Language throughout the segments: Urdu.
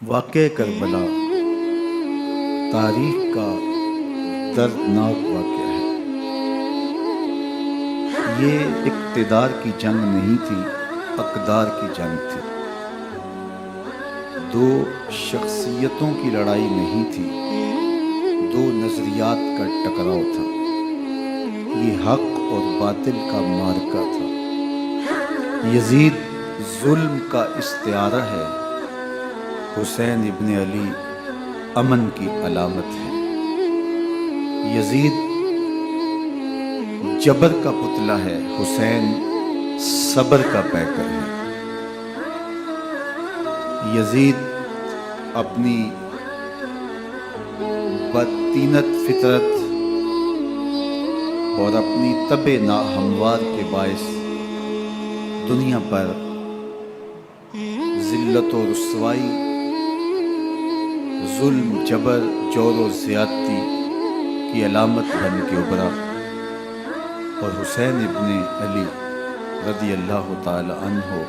واقعہ کربلا تاریخ کا دردناک واقعہ ہے۔ یہ اقتدار کی جنگ نہیں تھی، اقدار کی جنگ تھی۔ دو شخصیتوں کی لڑائی نہیں تھی، دو نظریات کا ٹکراؤ تھا۔ یہ حق اور باطل کا معرکہ تھا۔ یزید ظلم کا استعارہ ہے، حسین ابن علی امن کی علامت ہے۔ یزید جبر کا پتلا ہے، حسین صبر کا پیکر ہے۔ یزید اپنی بدطینت فطرت اور اپنی طبع ناہموار کے باعث دنیا پر ذلت و رسوائی، ظلم، جبر، جور و زیادتی کی علامت بن کے ابھرا، اور حسین ابن علی رضی اللہ تعالی عنہ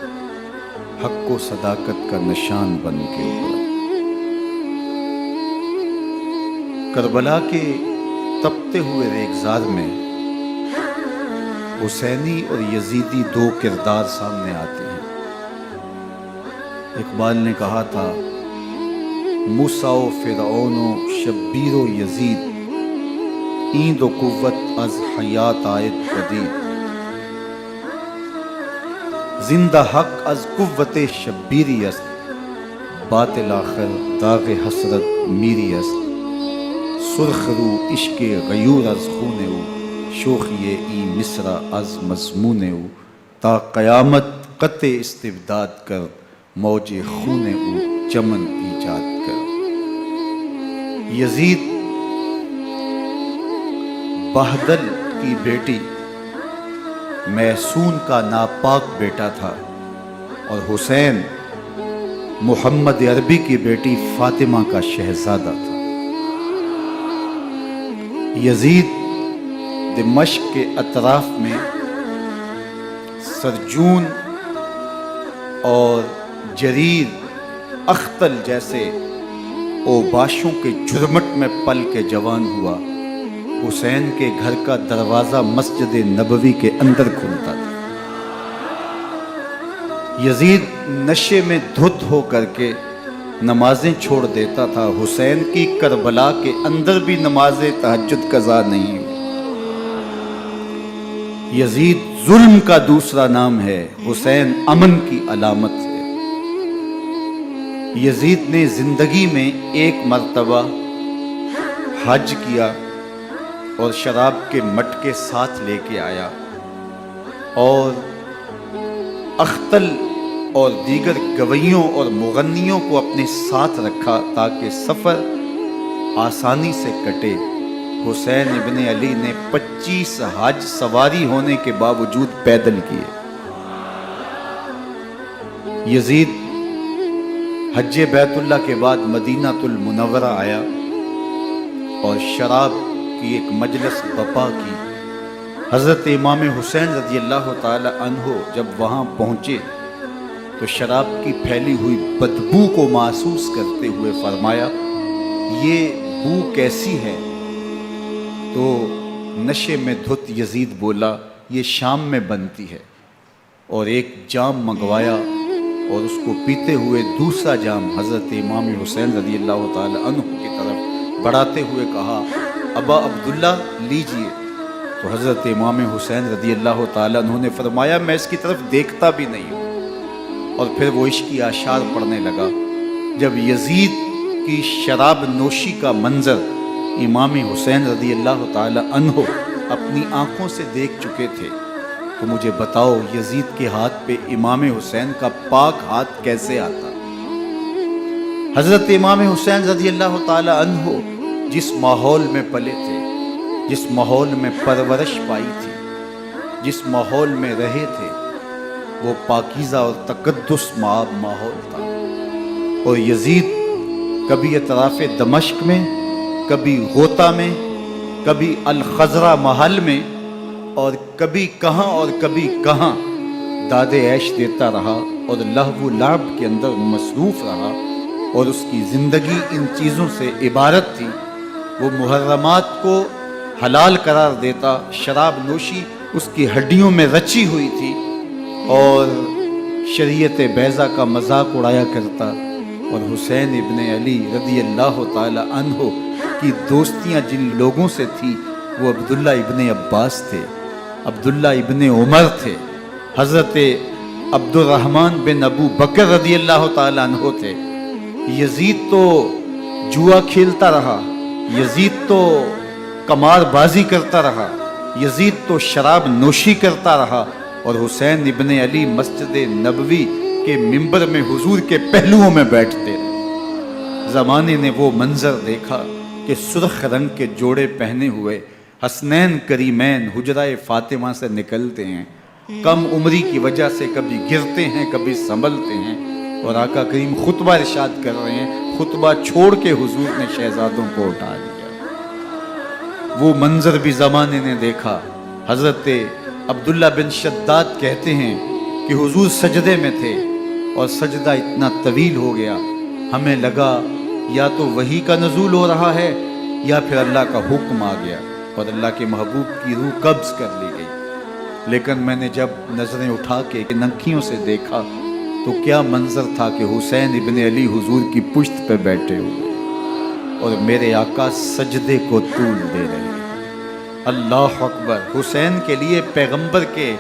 حق و صداقت کا نشان بن کے ابھرا۔ کربلا کے تپتے ہوئے ریگزار میں حسینی اور یزیدی دو کردار سامنے آتے ہیں۔ اقبال نے کہا تھا، موسیٰ و فرعون و شبیر و یزید، ایند و قوت از حیات آید پدید، زندہ حق از قوت شبیری است، باطل آخر داغ حسرت میری است، سرخ رو عشق غیور از خون او، شوخی ای مصر از مضمون او، تا قیامت قطع استبداد کر، موج خون او چمن ایجاد کر۔ یزید بہدل کی بیٹی محسون کا ناپاک بیٹا تھا، اور حسین محمد عربی کی بیٹی فاطمہ کا شہزادہ تھا۔ یزید دمشق کے اطراف میں سرجون اور جریر، اختل جیسے اوباشوں کے جھرمٹ میں پل کے جوان ہوا۔ حسین کے گھر کا دروازہ مسجد نبوی کے اندر کھلتا تھا۔ یزید نشے میں دھت ہو کر کے نمازیں چھوڑ دیتا تھا۔ حسین کی کربلا کے اندر بھی نماز تہجد قضا نہیں ہوئی۔ یزید ظلم کا دوسرا نام ہے، حسین امن کی علامت ہے۔ یزید نے زندگی میں ایک مرتبہ حج کیا اور شراب کے مٹکے ساتھ لے کے آیا، اور اختل اور دیگر گویوں اور مغنیوں کو اپنے ساتھ رکھا تاکہ سفر آسانی سے کٹے۔ حسین ابن علی نے 25 حج سواری ہونے کے باوجود پیدل کیے۔ یزید حج بیت اللہ کے بعد مدینہ المنورہ آیا اور شراب کی ایک مجلس بپا کی۔ حضرت امام حسین رضی اللہ تعالی عنہ جب وہاں پہنچے تو شراب کی پھیلی ہوئی بدبو کو محسوس کرتے ہوئے فرمایا، یہ بو کیسی ہے؟ تو نشے میں دھت یزید بولا، یہ شام میں بنتی ہے، اور ایک جام منگوایا اور اس کو پیتے ہوئے دوسرا جام حضرت امام حسین رضی اللہ تعالی عنہ کی طرف بڑھاتے ہوئے کہا، ابا عبداللہ لیجئے۔ تو حضرت امام حسین رضی اللہ تعالی عنہ نے فرمایا، میں اس کی طرف دیکھتا بھی نہیں ہوں، اور پھر وہ عشقی اشعار پڑھنے لگا۔ جب یزید کی شراب نوشی کا منظر امام حسین رضی اللہ تعالی عنہ اپنی آنکھوں سے دیکھ چکے تھے، تو مجھے بتاؤ یزید کے ہاتھ پہ امام حسین کا پاک ہاتھ کیسے آتا؟ حضرت امام حسین رضی اللہ تعالی عنہ جس ماحول میں پلے تھے، جس ماحول میں پرورش پائی تھی، جس ماحول میں رہے تھے، وہ پاکیزہ اور تقدس ماحول تھا۔ اور یزید کبھی اطراف دمشق میں، کبھی غوطہ میں، کبھی الخزرہ محل میں، اور کبھی کہاں اور کبھی کہاں داد عیش دیتا رہا اور لہو و لعب کے اندر مصروف رہا، اور اس کی زندگی ان چیزوں سے عبارت تھی۔ وہ محرمات کو حلال قرار دیتا، شراب نوشی اس کی ہڈیوں میں رچی ہوئی تھی، اور شریعت بیضا کا مذاق اڑایا کرتا۔ اور حسین ابن علی رضی اللہ تعالی عنہ کی دوستیاں جن لوگوں سے تھی وہ عبداللہ ابن عباس تھے، عبداللہ ابن عمر تھے، حضرت عبد الرحمن بن ابو بکر رضی اللہ تعالی عنہ تھے۔ یزید تو جوا کھیلتا رہا، یزید تو قمار بازی کرتا رہا، یزید تو شراب نوشی کرتا رہا، اور حسین ابن علی مسجد نبوی کے منبر میں حضور کے پہلوؤں میں بیٹھتے رہے۔ زمانے نے وہ منظر دیکھا کہ سرخ رنگ کے جوڑے پہنے ہوئے حسنین کریمین حجرہ فاطمہ سے نکلتے ہیں، کم عمری کی وجہ سے کبھی گرتے ہیں کبھی سنبھلتے ہیں، اور آقا کریم خطبہ ارشاد کر رہے ہیں، خطبہ چھوڑ کے حضور نے شہزادوں کو اٹھا لیا۔ وہ منظر بھی زمانے نے دیکھا۔ حضرت عبداللہ بن شداد کہتے ہیں کہ حضور سجدے میں تھے اور سجدہ اتنا طویل ہو گیا، ہمیں لگا یا تو وحی کا نزول ہو رہا ہے یا پھر اللہ کا حکم آ گیا اور اللہ کے محبوب کی روح قبض کر لی گئی۔ لیکن میں نے جب نظریں اٹھا کے ننکیوں سے دیکھا تو کیا منظر تھا کہ حسین ابن علی حضور کی پشت پہ بیٹھے ہوئے اور میرے آقا سجدے کو طول دے رہے ہیں۔ اللہ اکبر! حسین کے لیے پیغمبر کے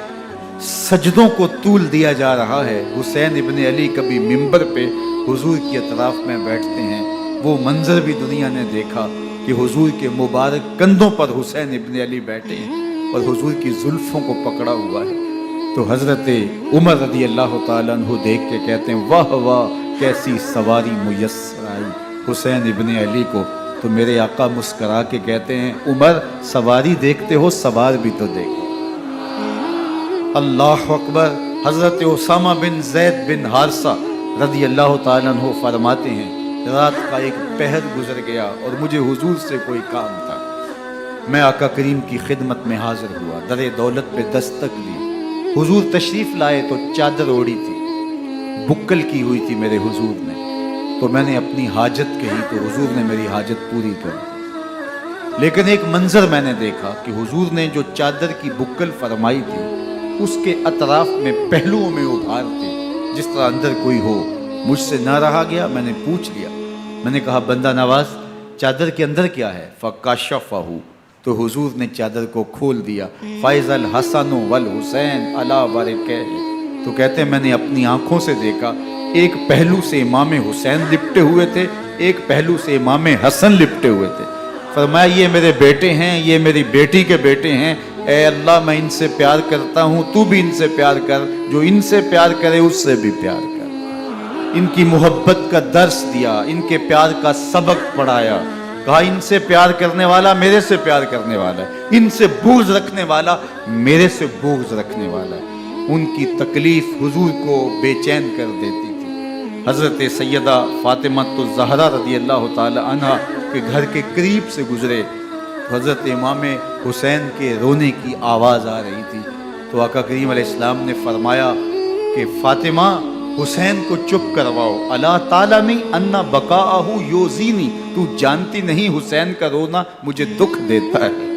سجدوں کو طول دیا جا رہا ہے۔ حسین ابن علی کبھی منبر پہ حضور کی اطراف میں بیٹھتے ہیں، وہ منظر بھی دنیا نے دیکھا کہ حضور کے مبارک کندھوں پر حسین ابن علی بیٹھے ہیں اور حضور کی زلفوں کو پکڑا ہوا ہے۔ تو حضرت عمر رضی اللہ تعالیٰ عنہ دیکھ کے کہتے ہیں واہ واہ کیسی سواری میسر آئی حسین ابن علی کو۔ تو میرے آقا مسکرا کے کہتے ہیں عمر سواری دیکھتے ہو سوار بھی تو دیکھو۔ اللہ اکبر! حضرت اسامہ بن زید بن حارثہ رضی اللہ تعالیٰ عنہ فرماتے ہیں رات کا ایک پہر گزر گیا اور مجھے حضور سے کوئی کام تھا۔ میں آقا کریم کی خدمت میں حاضر ہوا، در دولت پہ دستک دی۔ حضور تشریف لائے تو چادر اوڑی تھی، بکل کی ہوئی تھی میرے حضور نے، تو میں نے اپنی حاجت کہی تو حضور نے میری حاجت پوری کر دی۔ لیکن ایک منظر میں نے دیکھا کہ حضور نے جو چادر کی بکل فرمائی تھی اس کے اطراف میں پہلوؤں میں ابھار تھے جس طرح اندر کوئی ہو۔ مجھ سے نہ رہا گیا، میں نے پوچھ لیا، میں نے کہا بندہ نواز چادر کے اندر کیا ہے؟ فَكَشَفَهُ، تو حضور نے چادر کو کھول دیا۔ فَإِذَا الْحَسَنُ وَالْحُسَيْنُ عَلَىٰ وَرِكَيْهِ، تو کہتے ہیں میں نے اپنی آنکھوں سے دیکھا، ایک پہلو سے امام حسین لپٹے ہوئے تھے، ایک پہلو سے امام حسن لپٹے ہوئے تھے۔ فرمایا یہ میرے بیٹے ہیں، یہ میری بیٹی کے بیٹے ہیں، اے اللہ میں ان سے پیار کرتا ہوں، تو بھی ان سے پیار کر، جو ان سے پیار کرے اس سے بھی پیار کر۔ ان کی محبت کا درس دیا، ان کے پیار کا سبق پڑھایا، کہا ان سے پیار کرنے والا میرے سے پیار کرنے والا ہے، ان سے بغض رکھنے والا میرے سے بغض رکھنے والا ہے۔ ان کی تکلیف حضور کو بے چین کر دیتی تھی۔ حضرت سیدہ فاطمہ الزہرا رضی اللہ تعالی عنہ کے گھر کے قریب سے گزرے، حضرت امام حسین کے رونے کی آواز آ رہی تھی، تو آقا کریم علیہ السلام نے فرمایا کہ فاطمہ حسین کو چپ کرواؤ، الا تعلمی ان بقاءہ یوزینی، تو جانتی نہیں حسین کا رونا مجھے دکھ دیتا ہے۔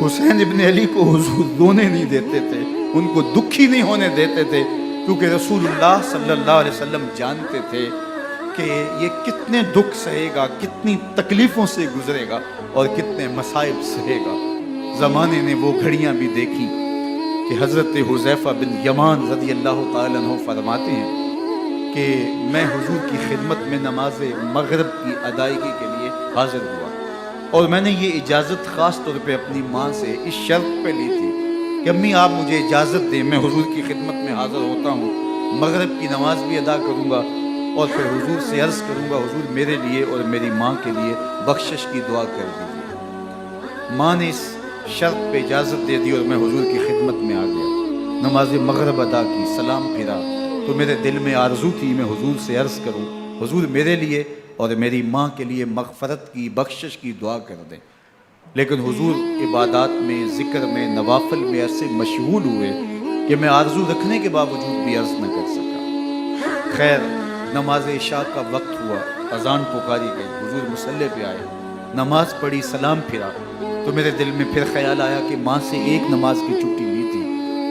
حسین ابن علی کو حضور رونے نہیں دیتے تھے، ان کو دکھی نہیں ہونے دیتے تھے، کیونکہ رسول اللہ صلی اللہ علیہ وسلم جانتے تھے کہ یہ کتنے دکھ سہے گا، کتنی تکلیفوں سے گزرے گا اور کتنے مصائب سہے گا۔ زمانے نے وہ گھڑیاں بھی دیکھی کہ حضرت حذیفہ بن یمان رضی اللہ تعالیٰ عنہ فرماتے ہیں کہ میں حضور کی خدمت میں نماز مغرب کی ادائیگی کے لیے حاضر ہوا، اور میں نے یہ اجازت خاص طور پہ اپنی ماں سے اس شرط پہ لی تھی کہ امی آپ مجھے اجازت دیں، میں حضور کی خدمت میں حاضر ہوتا ہوں، مغرب کی نماز بھی ادا کروں گا اور پھر حضور سے عرض کروں گا حضور میرے لیے اور میری ماں کے لیے بخشش کی دعا کر دیجیے۔ ماں نے اس شرط پہ اجازت دے دی اور میں حضور کی خدمت میں آ گیا، نماز مغرب ادا کی، سلام پھرا، تو میرے دل میں آرزو تھی میں حضور سے عرض کروں حضور میرے لیے اور میری ماں کے لیے مغفرت کی بخشش کی دعا کر دیں، لیکن حضور عبادات میں ذکر میں نوافل میں ایسے مشغول ہوئے کہ میں آرزو رکھنے کے باوجود بھی عرض نہ کر سکا۔ خیر نماز عشاء کا وقت ہوا، اذان پکاری گئی، حضور مصلی پہ آئے، نماز پڑھی، سلام پھرا، تو میرے دل میں پھر خیال آیا کہ ماں سے ایک نماز کی چھٹی لی تھی،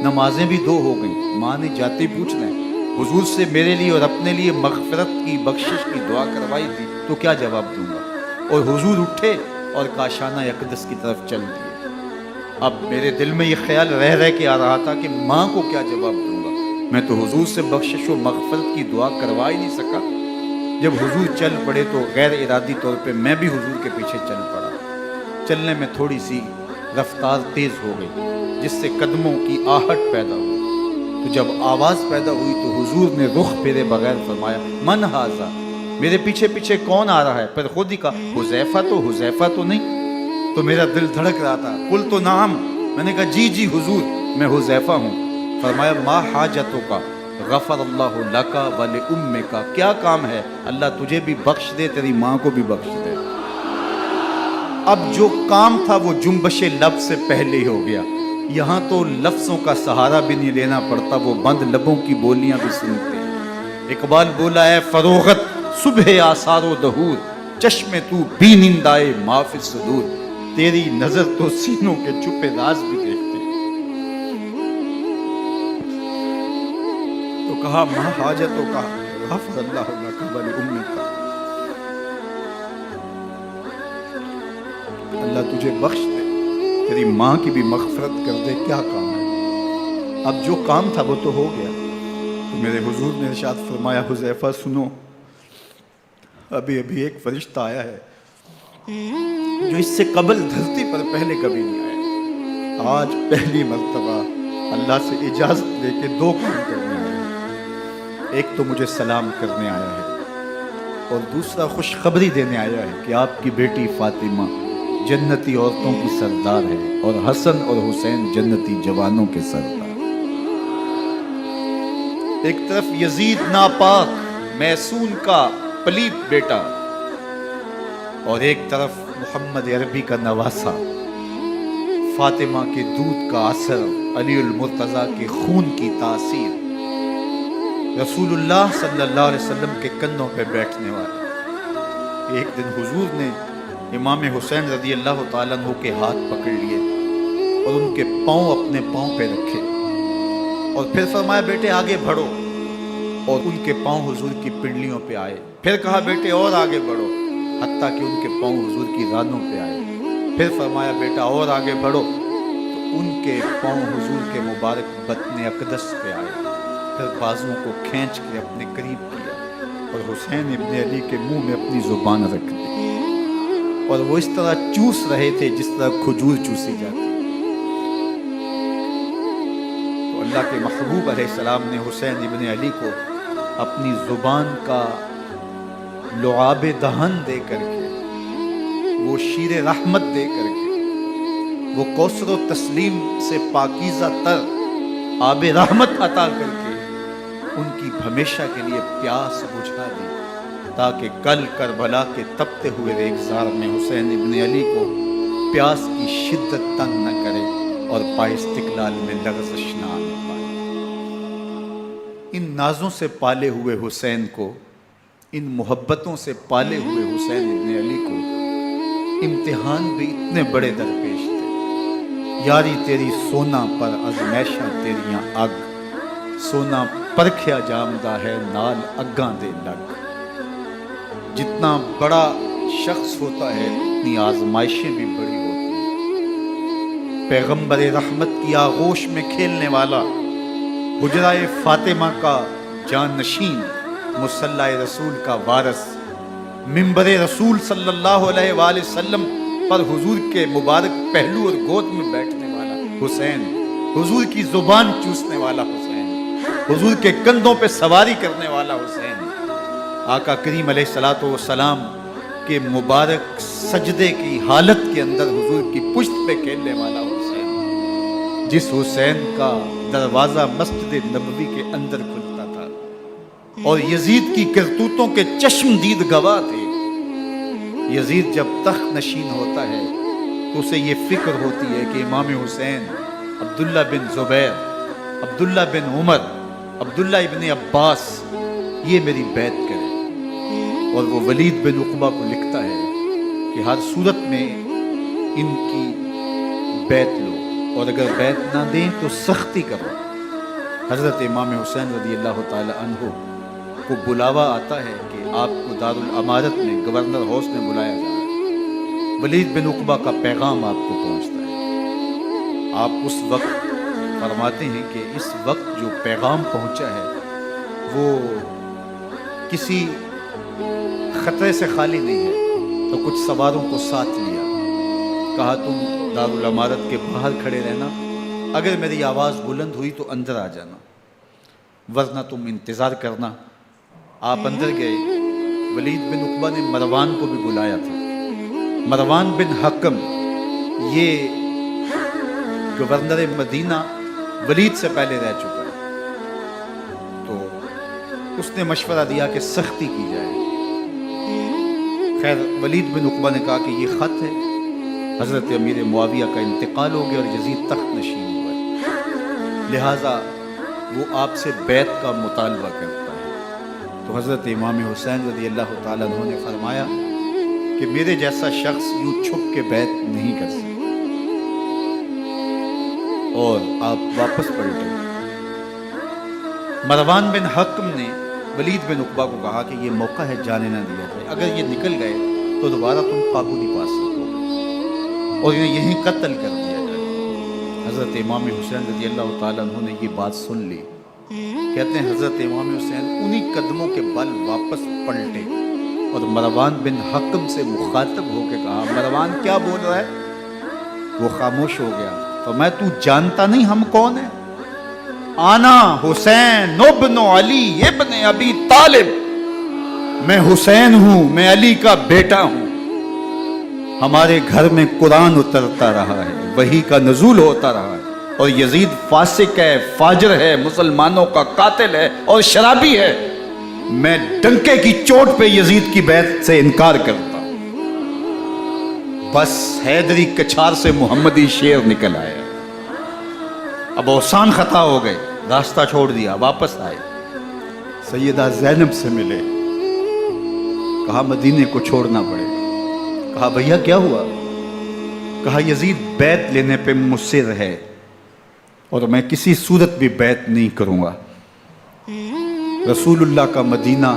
نمازیں بھی 2 ہو گئیں، ماں نے جاتے پوچھنا ہے حضور سے میرے لیے اور اپنے لیے مغفرت کی، بخشش کی دعا کروائی تھی، تو کیا جواب دوں گا؟ اور حضور اٹھے اور کاشانہ اقدس کی طرف چل دیے۔ اب میرے دل میں یہ خیال رہ کے آ رہا تھا کہ ماں کو کیا جواب دوں گا؟ میں تو حضور سے بخشش و مغفرت کی دعا کروا ہی نہیں سکا۔ جب حضور چل پڑے تو غیر ارادی طور پہ میں بھی حضور کے پیچھے چل پڑا۔ چلنے میں تھوڑی سی رفتار تیز ہو گئی، جس سے قدموں کی آہٹ پیدا ہوئی، تو جب آواز پیدا ہوئی تو حضور نے رخ پھیرے بغیر فرمایا من ھذا، میرے پیچھے پیچھے کون آ رہا ہے؟ پھر خود ہی کہا حذیفہ تو نہیں؟ تو میرا دل دھڑک رہا تھا، قلت نعم، میں نے کہا جی حضور میں حذیفہ ہوں۔ فرمایا ما حاجتک غفر اللہ لک ولامک، کیا کام ہے؟ اللہ تجھے بھی بخش دے، تیری ماں کو بھی بخش دے۔ اب جو کام تھا وہ جنبش لب سے پہلے ہی ہو گیا، یہاں تو لفظوں کا سہارا بھی نہیں لینا پڑتا، وہ بند لبوں کی بولیاں بھی سنتے ہیں۔ اقبال بولا ہے فروغت صبح آثار و دہور، چشم تو بی نندائے ما فی الصدور، تیری نظر تو سینوں کے چھپے راز بھی دیکھتے۔ تو کہا ما حاجتوں کا غفر اللہ لک ولامک، اللہ تجھے بخش دے، تیری ماں کی بھی مغفرت کر دے، کیا کام ہے؟ اب جو کام تھا وہ تو ہو گیا۔ تو میرے حضور نے ارشاد فرمایا حذیفہ سنو، ابھی ایک فرشتہ آیا ہے جو اس سے قبل دھرتی پر پہلے کبھی نہیں آیا، آج پہلی مرتبہ اللہ سے اجازت لے کے 2 کام کرنے آیا ہے، ایک تو مجھے سلام کرنے آیا ہے اور دوسرا خوشخبری دینے آیا ہے کہ آپ کی بیٹی فاطمہ جنتی عورتوں کی سردار ہے اور حسن اور حسین جنتی جوانوں کے سردار۔ ایک طرف یزید ناپاک محسون کا پلیت بیٹا اور ایک طرف محمد عربی کا نواسا، فاطمہ کے دودھ کا اثر، علی المرتضیٰ کے خون کی تاثیر، رسول اللہ صلی اللہ علیہ وسلم کے کندھوں پہ بیٹھنے والا۔ ایک دن حضور نے امام حسین رضی اللہ تعالیٰ عنہ کے ہاتھ پکڑ لیے اور ان کے پاؤں اپنے پاؤں پہ رکھے اور پھر فرمایا بیٹے آگے بڑھو، اور ان کے پاؤں حضور کی پنڈلیوں پہ آئے۔ پھر کہا بیٹے اور آگے بڑھو، حتیٰ کہ ان کے پاؤں حضور کی رانوں پہ آئے۔ پھر فرمایا بیٹا اور آگے بڑھو، تو ان کے پاؤں حضور کے مبارک بطن اقدس پہ آئے۔ پھر بازوؤں کو کھینچ کے اپنے قریب کیا اور حسین ابن علی کے منہ میں اپنی زبان رکھ دی، اور وہ اس طرح چوس رہے تھے جس طرح کھجور چوسی جاتی۔ تو اللہ کے محبوب علیہ السلام نے حسین ابن علی کو اپنی زبان کا لعاب دہن دے کر کے، وہ شیر رحمت دے کر کے، وہ کوثر و تسلیم سے پاکیزہ تر آب رحمت عطا کر کے ان کی ہمیشہ کے لیے پیاس بجھا دی، تاکہ کل کربلا کے تپتے ہوئے ریگزار میں حسین ابن علی کو پیاس کی شدت تنگ نہ کرے اور پائے استقلال میں لغزش نہ آنے پائے۔ ان نازوں سے پالے ہوئے حسین کو، ان محبتوں سے پالے ہوئے حسین ابن علی کو امتحان بھی اتنے بڑے درپیش تھے۔ یاری تیری سونا پر ازمیشاں تیریاں اگ، سونا پرکھیا جامدہ ہے نال اگاں دے لگ۔ جتنا بڑا شخص ہوتا ہے اتنی آزمائشیں بھی بڑی ہوتی ہیں۔ پیغمبر رحمت کی آغوش میں کھیلنے والا، حجرہ فاطمہ کا جانشین، مصلی رسول کا وارث، منبر رسول صلی اللہ علیہ وآلہ وسلم پر حضور کے مبارک پہلو اور گود میں بیٹھنے والا حسین، حضور کی زبان چوسنے والا حسین، حضور کے کندھوں پہ سواری کرنے والا حسین، آقا کریم علیہ الصلوۃ والسلام کے مبارک سجدے کی حالت کے اندر حضور کی پشت پہ کھیلنے والا حسین، جس حسین کا دروازہ مسجد نبوی کے اندر کھلتا تھا اور یزید کی کرتوتوں کے چشم دید گواہ تھے۔ یزید جب تخت نشین ہوتا ہے تو اسے یہ فکر ہوتی ہے کہ امام حسین عبداللہ بن زبیر، عبداللہ بن عمر، عبداللہ ابن عباس یہ میری بیعت کرے. اور وہ ولید بن عقبہ کو لکھتا ہے کہ ہر صورت میں ان کی بیعت لو، اور اگر بیعت نہ دیں تو سختی کرو. حضرت امام حسین رضی اللہ تعالی عنہ کو بلاوا آتا ہے کہ آپ کو دارالامارت میں گورنر ہاؤس میں بلایا جا رہا ہے. ولید بن عقبہ کا پیغام آپ کو پہنچتا ہے. آپ اس وقت فرماتے ہیں کہ اس وقت جو پیغام پہنچا ہے وہ کسی خطرے سے خالی نہیں ہے. تو کچھ سواروں کو ساتھ لیا، کہا تم دارالامارت کے باہر کھڑے رہنا، اگر میری آواز بلند ہوئی تو اندر آ جانا، ورنہ تم انتظار کرنا. آپ اندر گئے. ولید بن عقبہ نے مروان کو بھی بلایا تھا. مروان بن حکم یہ گورنر مدینہ ولید سے پہلے رہ چکا ہے، تو اس نے مشورہ دیا کہ سختی کی جائے. خیر ولید بن عقبہ نے کہا کہ یہ خط ہے، حضرت امیر معاویہ کا انتقال ہو گیا اور یزید تخت نشین ہوا ہے، لہٰذا وہ آپ سے بیعت کا مطالبہ کرتا ہے. تو حضرت امام حسین رضی اللہ تعالیٰ عنہ نے فرمایا کہ میرے جیسا شخص یوں چھپ کے بیعت نہیں کر سکتا، اور آپ واپس پلٹے. مروان بن حکم نے ولید بن عقبہ کو کہا کہ یہ موقع ہے جانے نہ دیا جائے، اگر یہ نکل گئے تو دوبارہ تم قابو نہیں پا سکو اور انہیں یہیں قتل کر دیا جائے. حضرت امام حسین رضی اللہ تعالیٰ عنہ نے یہ بات سن لی. کہتے ہیں حضرت امام حسین انہی قدموں کے بل واپس پلٹے اور مروان بن حکم سے مخاطب ہو کے کہا، مروان کیا بول رہا ہے؟ وہ خاموش ہو گیا. تو میں تو جانتا نہیں ہم کون ہیں؟ آنا حسین ابن علی ابن ابی طالب، میں حسین ہوں، میں علی کا بیٹا ہوں. ہمارے گھر میں قرآن اترتا رہا ہے، وحی کا نزول ہوتا رہا ہے، اور یزید فاسق ہے، فاجر ہے، مسلمانوں کا قاتل ہے اور شرابی ہے. میں ڈنکے کی چوٹ پہ یزید کی بیعت سے انکار کرتا ہوں. بس حیدری کچھار سے محمدی شیر نکل آیا. اب اوسان خطا ہو گئے، راستہ چھوڑ دیا، واپس آئے. سیدہ زینب سے ملے، کہا مدینے کو چھوڑنا پڑے گا. کہا بھیا کیا ہوا؟ کہا یزید بیعت لینے پہ مصر ہے اور میں کسی صورت بھی بیعت نہیں کروں گا. رسول اللہ کا مدینہ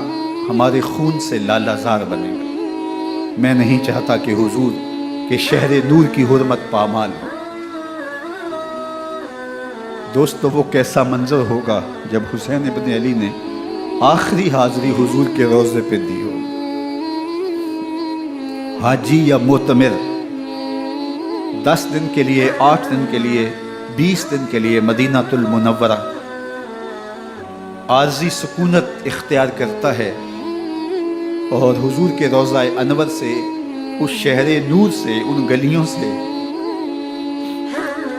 ہمارے خون سے لالا زار بنے گا. میں نہیں چاہتا کہ حضور کے شہر نور کی حرمت پامال ہو. دوستو وہ کیسا منظر ہوگا جب حسین ابن علی نے آخری حاضری حضور کے روضے پہ دی ہو. حاجی یا معتمر 10 دن کے لیے، 8 دن کے لیے، 20 دن کے لیے مدینہ المنورہ عارضی سکونت اختیار کرتا ہے، اور حضور کے روضہ انور سے، اس شہر نور سے، ان گلیوں سے،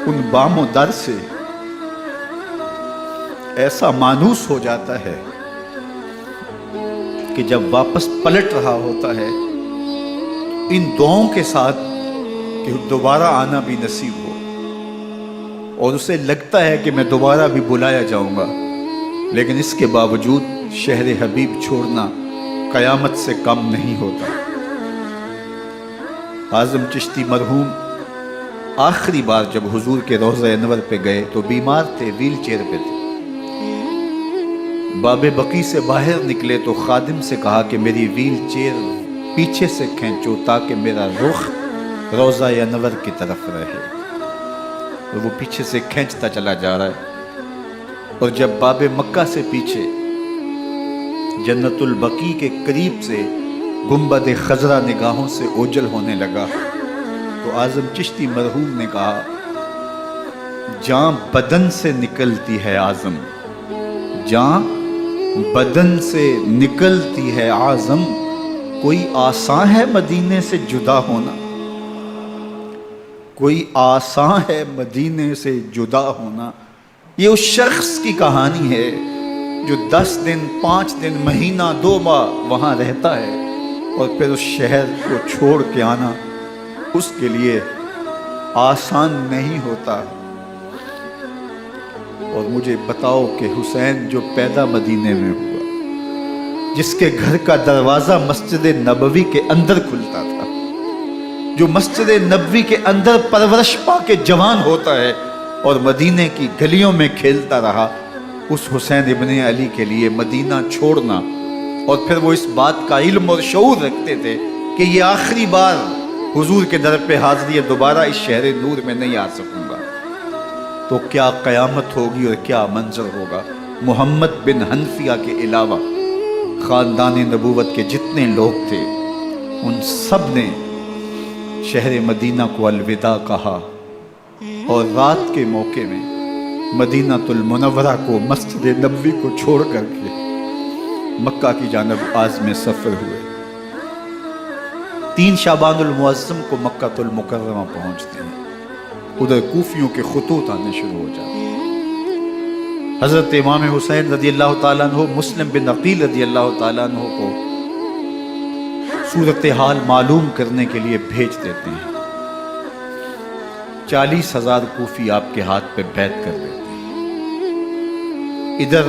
ان بام و در سے ایسا مانوس ہو جاتا ہے کہ جب واپس پلٹ رہا ہوتا ہے ان دعاؤں کے ساتھ کہ دوبارہ آنا بھی نصیب ہو، اور اسے لگتا ہے کہ میں دوبارہ بھی بلایا جاؤں گا، لیکن اس کے باوجود شہر حبیب چھوڑنا قیامت سے کم نہیں ہوتا. اعظم چشتی مرحوم آخری بار جب حضور کے روضہ انور پہ گئے تو بیمار تھے، ویل چیئر پہ تھے. باب بقی سے باہر نکلے تو خادم سے کہا کہ میری ویل چیئر پیچھے سے کھینچو تاکہ میرا رخ روضہ انور کی طرف رہے. اور وہ پیچھے سے کھینچتا چلا جا رہا ہے، اور جب باب مکہ سے پیچھے جنت البقیع کے قریب سے گنبد خضرا نگاہوں سے اوجل ہونے لگا تو اعظم چشتی مرحوم نے کہا، جان بدن سے نکلتی ہے اعظم، جان بدن سے نکلتی ہے اعظم، کوئی آسان ہے مدینے سے جدا ہونا، کوئی آسان ہے مدینے سے جدا ہونا. یہ اس شخص کی کہانی ہے جو 10 دن، 5 دن، مہینہ، 2 ماہ وہاں رہتا ہے اور پھر اس شہر کو چھوڑ کے آنا اس کے لیے آسان نہیں ہوتا. اور مجھے بتاؤ کہ حسین جو پیدا مدینے میں ہوا جس کے گھر کا دروازہ مسجد نبوی کے اندر کھلتا تھا، جو مسجد نبوی کے اندر پرورش پا کے جوان ہوتا ہے اور مدینے کی گلیوں میں کھیلتا رہا، اس حسین ابن علی کے لیے مدینہ چھوڑنا، اور پھر وہ اس بات کا علم اور شعور رکھتے تھے کہ یہ آخری بار حضور کے در پہ حاضری ہے، دوبارہ اس شہر نور میں نہیں آ سکوں گا، تو کیا قیامت ہوگی اور کیا منظر ہوگا۔ محمد بن حنفیہ کے علاوہ خاندان نبوت کے جتنے لوگ تھے ان سب نے شہر مدینہ کو الوداع کہا، اور رات کے موقع میں مدینہ المنورہ کو، مسجد نبوی کو چھوڑ کر کے مکہ کی جانب عازم سفر ہوئے۔ 3 شعبان المعظم کو مکہ المکرمہ پہنچتے ہیں، ادھر کوفیوں کے خطوط آنے شروع ہو جاتے ہیں۔ حضرت امام حسین رضی اللہ تعالیٰ عنہ مسلم بن عقیل رضی اللہ تعالیٰ عنہ کو صورتحال معلوم کرنے کے لیے بھیج دیتے ہیں۔ 40,000 کوفی آپ کے ہاتھ پہ بیعت کر دیتے ہیں۔ ادھر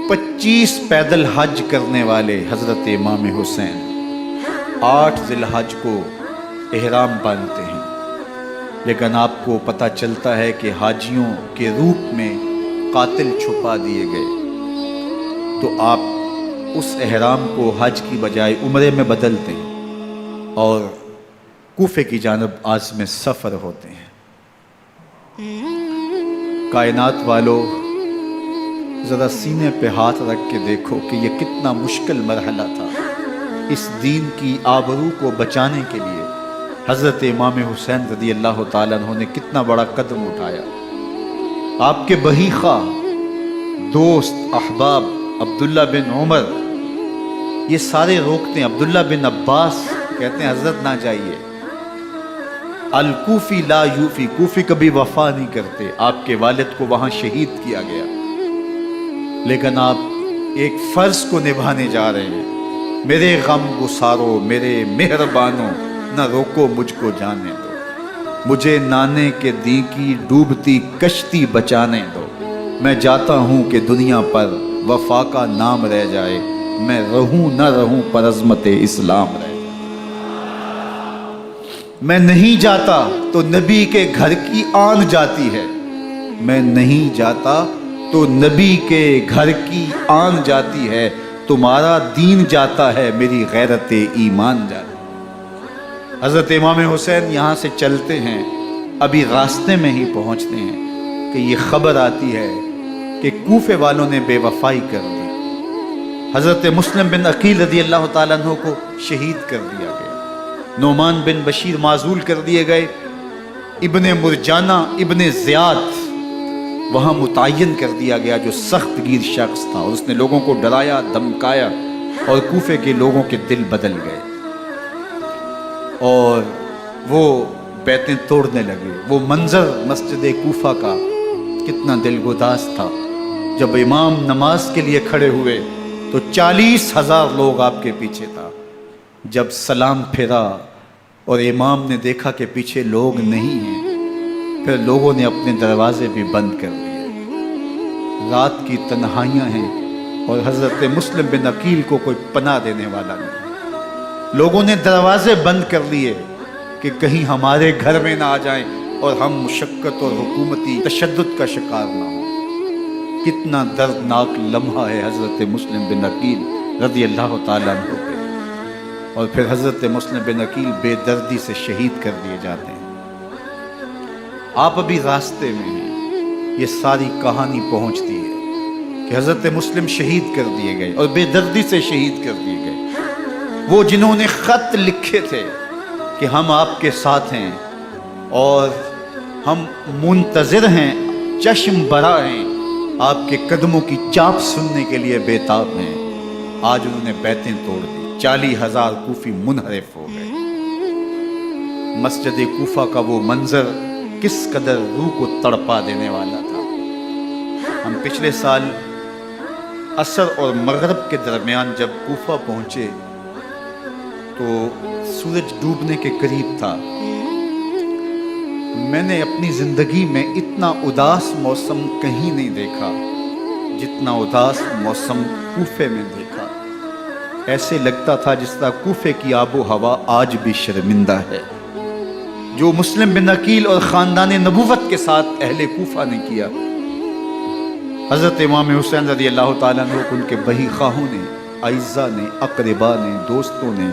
25 پیدل حج کرنے والے حضرت امام حسین 8 ذی الحج کو احرام باندھتے ہیں، لیکن آپ کو پتہ چلتا ہے کہ حاجیوں کے روپ میں قاتل چھپا دیے گئے، تو آپ اس احرام کو حج کی بجائے عمرے میں بدلتے ہیں اور کوفے کی جانب عازم سفر ہوتے ہیں۔ کائنات والو، ذرا سینے پہ ہاتھ رکھ کے دیکھو کہ یہ کتنا مشکل مرحلہ تھا۔ اس دین کی آبرو کو بچانے کے لیے حضرت امام حسین رضی اللہ تعالیٰ عنہ نے کتنا بڑا قدم اٹھایا۔ آپ کے بہی خواہ، دوست، احباب عبداللہ بن عمر یہ سارے روکتے ہیں۔ عبداللہ بن عباس کہتے ہیں حضرت نہ جائیے، الکوفی لا یوفی، کوفی کبھی وفا نہیں کرتے۔ آپ کے والد کو وہاں شہید کیا گیا، لیکن آپ ایک فرض کو نبھانے جا رہے ہیں۔ میرے غم گسارو، میرے مہربانوں، نہ روکو مجھ کو جانے دو، مجھے نانے کے دی کی ڈوبتی کشتی بچانے دو۔ میں جاتا ہوں کہ دنیا پر وفا کا نام رہ جائے، میں رہوں نہ رہوں پر عظمت اسلام رہ جائے۔ میں نہیں جاتا تو نبی کے گھر کی آن جاتی ہے، میں نہیں جاتا تو نبی کے گھر کی آن جاتی ہے۔ تمہارا دین جاتا ہے، میری غیرت ایمان جاتی ہے۔ حضرت امام حسین یہاں سے چلتے ہیں، ابھی راستے میں ہی پہنچتے ہیں کہ یہ خبر آتی ہے کہ کوفے والوں نے بے وفائی کر دی۔ حضرت مسلم بن عقیل رضی اللہ تعالیٰ عنہ کو شہید کر دیا گیا، نعمان بن بشیر معزول کر دیے گئے، ابن مرجانہ ابن زیاد وہاں متعین کر دیا گیا جو سخت گیر شخص تھا، اور اس نے لوگوں کو ڈرایا، دھمکایا، اور کوفے کے لوگوں کے دل بدل گئے اور وہ بیتیں توڑنے لگے۔ وہ منظر مسجد کوفہ کا کتنا دلگداز تھا۔ جب امام نماز کے لیے کھڑے ہوئے تو 40,000 لوگ آپ کے پیچھے تھا۔ جب سلام پھیرا اور امام نے دیکھا کہ پیچھے لوگ نہیں ہیں، پھر لوگوں نے اپنے دروازے بھی بند کر دیے۔ رات کی تنہائیاں ہیں اور حضرت مسلم بن عقیل کو کوئی پناہ دینے والا نہیں۔ لوگوں نے دروازے بند کر لیے کہ کہیں ہمارے گھر میں نہ آ جائیں اور ہم مشقت اور حکومتی تشدد کا شکار نہ ہوں۔ کتنا دردناک لمحہ ہے حضرت مسلم بن عقیل رضی اللہ تعالیٰ عنہ پہ، اور پھر حضرت مسلم بن عقیل بے دردی سے شہید کر دیے جاتے ہیں۔ آپ ابھی راستے میں ہیں، یہ ساری کہانی پہنچتی ہے کہ حضرت مسلم شہید کر دیے گئے اور بے دردی سے شہید کر دیے گئے۔ وہ جنہوں نے خط لکھے تھے کہ ہم آپ کے ساتھ ہیں اور ہم منتظر ہیں، چشم برا ہیں، آپ کے قدموں کی چاپ سننے کے لیے بیتاب ہیں، آج انہوں نے بیتیں توڑ دی۔ 40,000 کوفی منحرف ہو گئے۔ مسجد کوفہ کا وہ منظر کس قدر روح کو تڑپا دینے والا تھا۔ ہم پچھلے سال عصر اور مغرب کے درمیان جب کوفہ پہنچے تو سورج ڈوبنے کے قریب تھا۔ میں نے اپنی زندگی میں اتنا اداس موسم کہیں نہیں دیکھا جتنا اداس موسم کوفے میں دیکھا۔ ایسے لگتا تھا جس طرح کوفے کی آب و ہوا آج بھی شرمندہ ہے۔ جو مسلم بن عقیل اور خاندان نبوت کے ساتھ اہل کوفہ نے کیا، حضرت امام حسین رضی اللہ تعالیٰ عنہ کو ان کے بہی خواہوں نے، اعزاء نے، اقربا نے، دوستوں نے،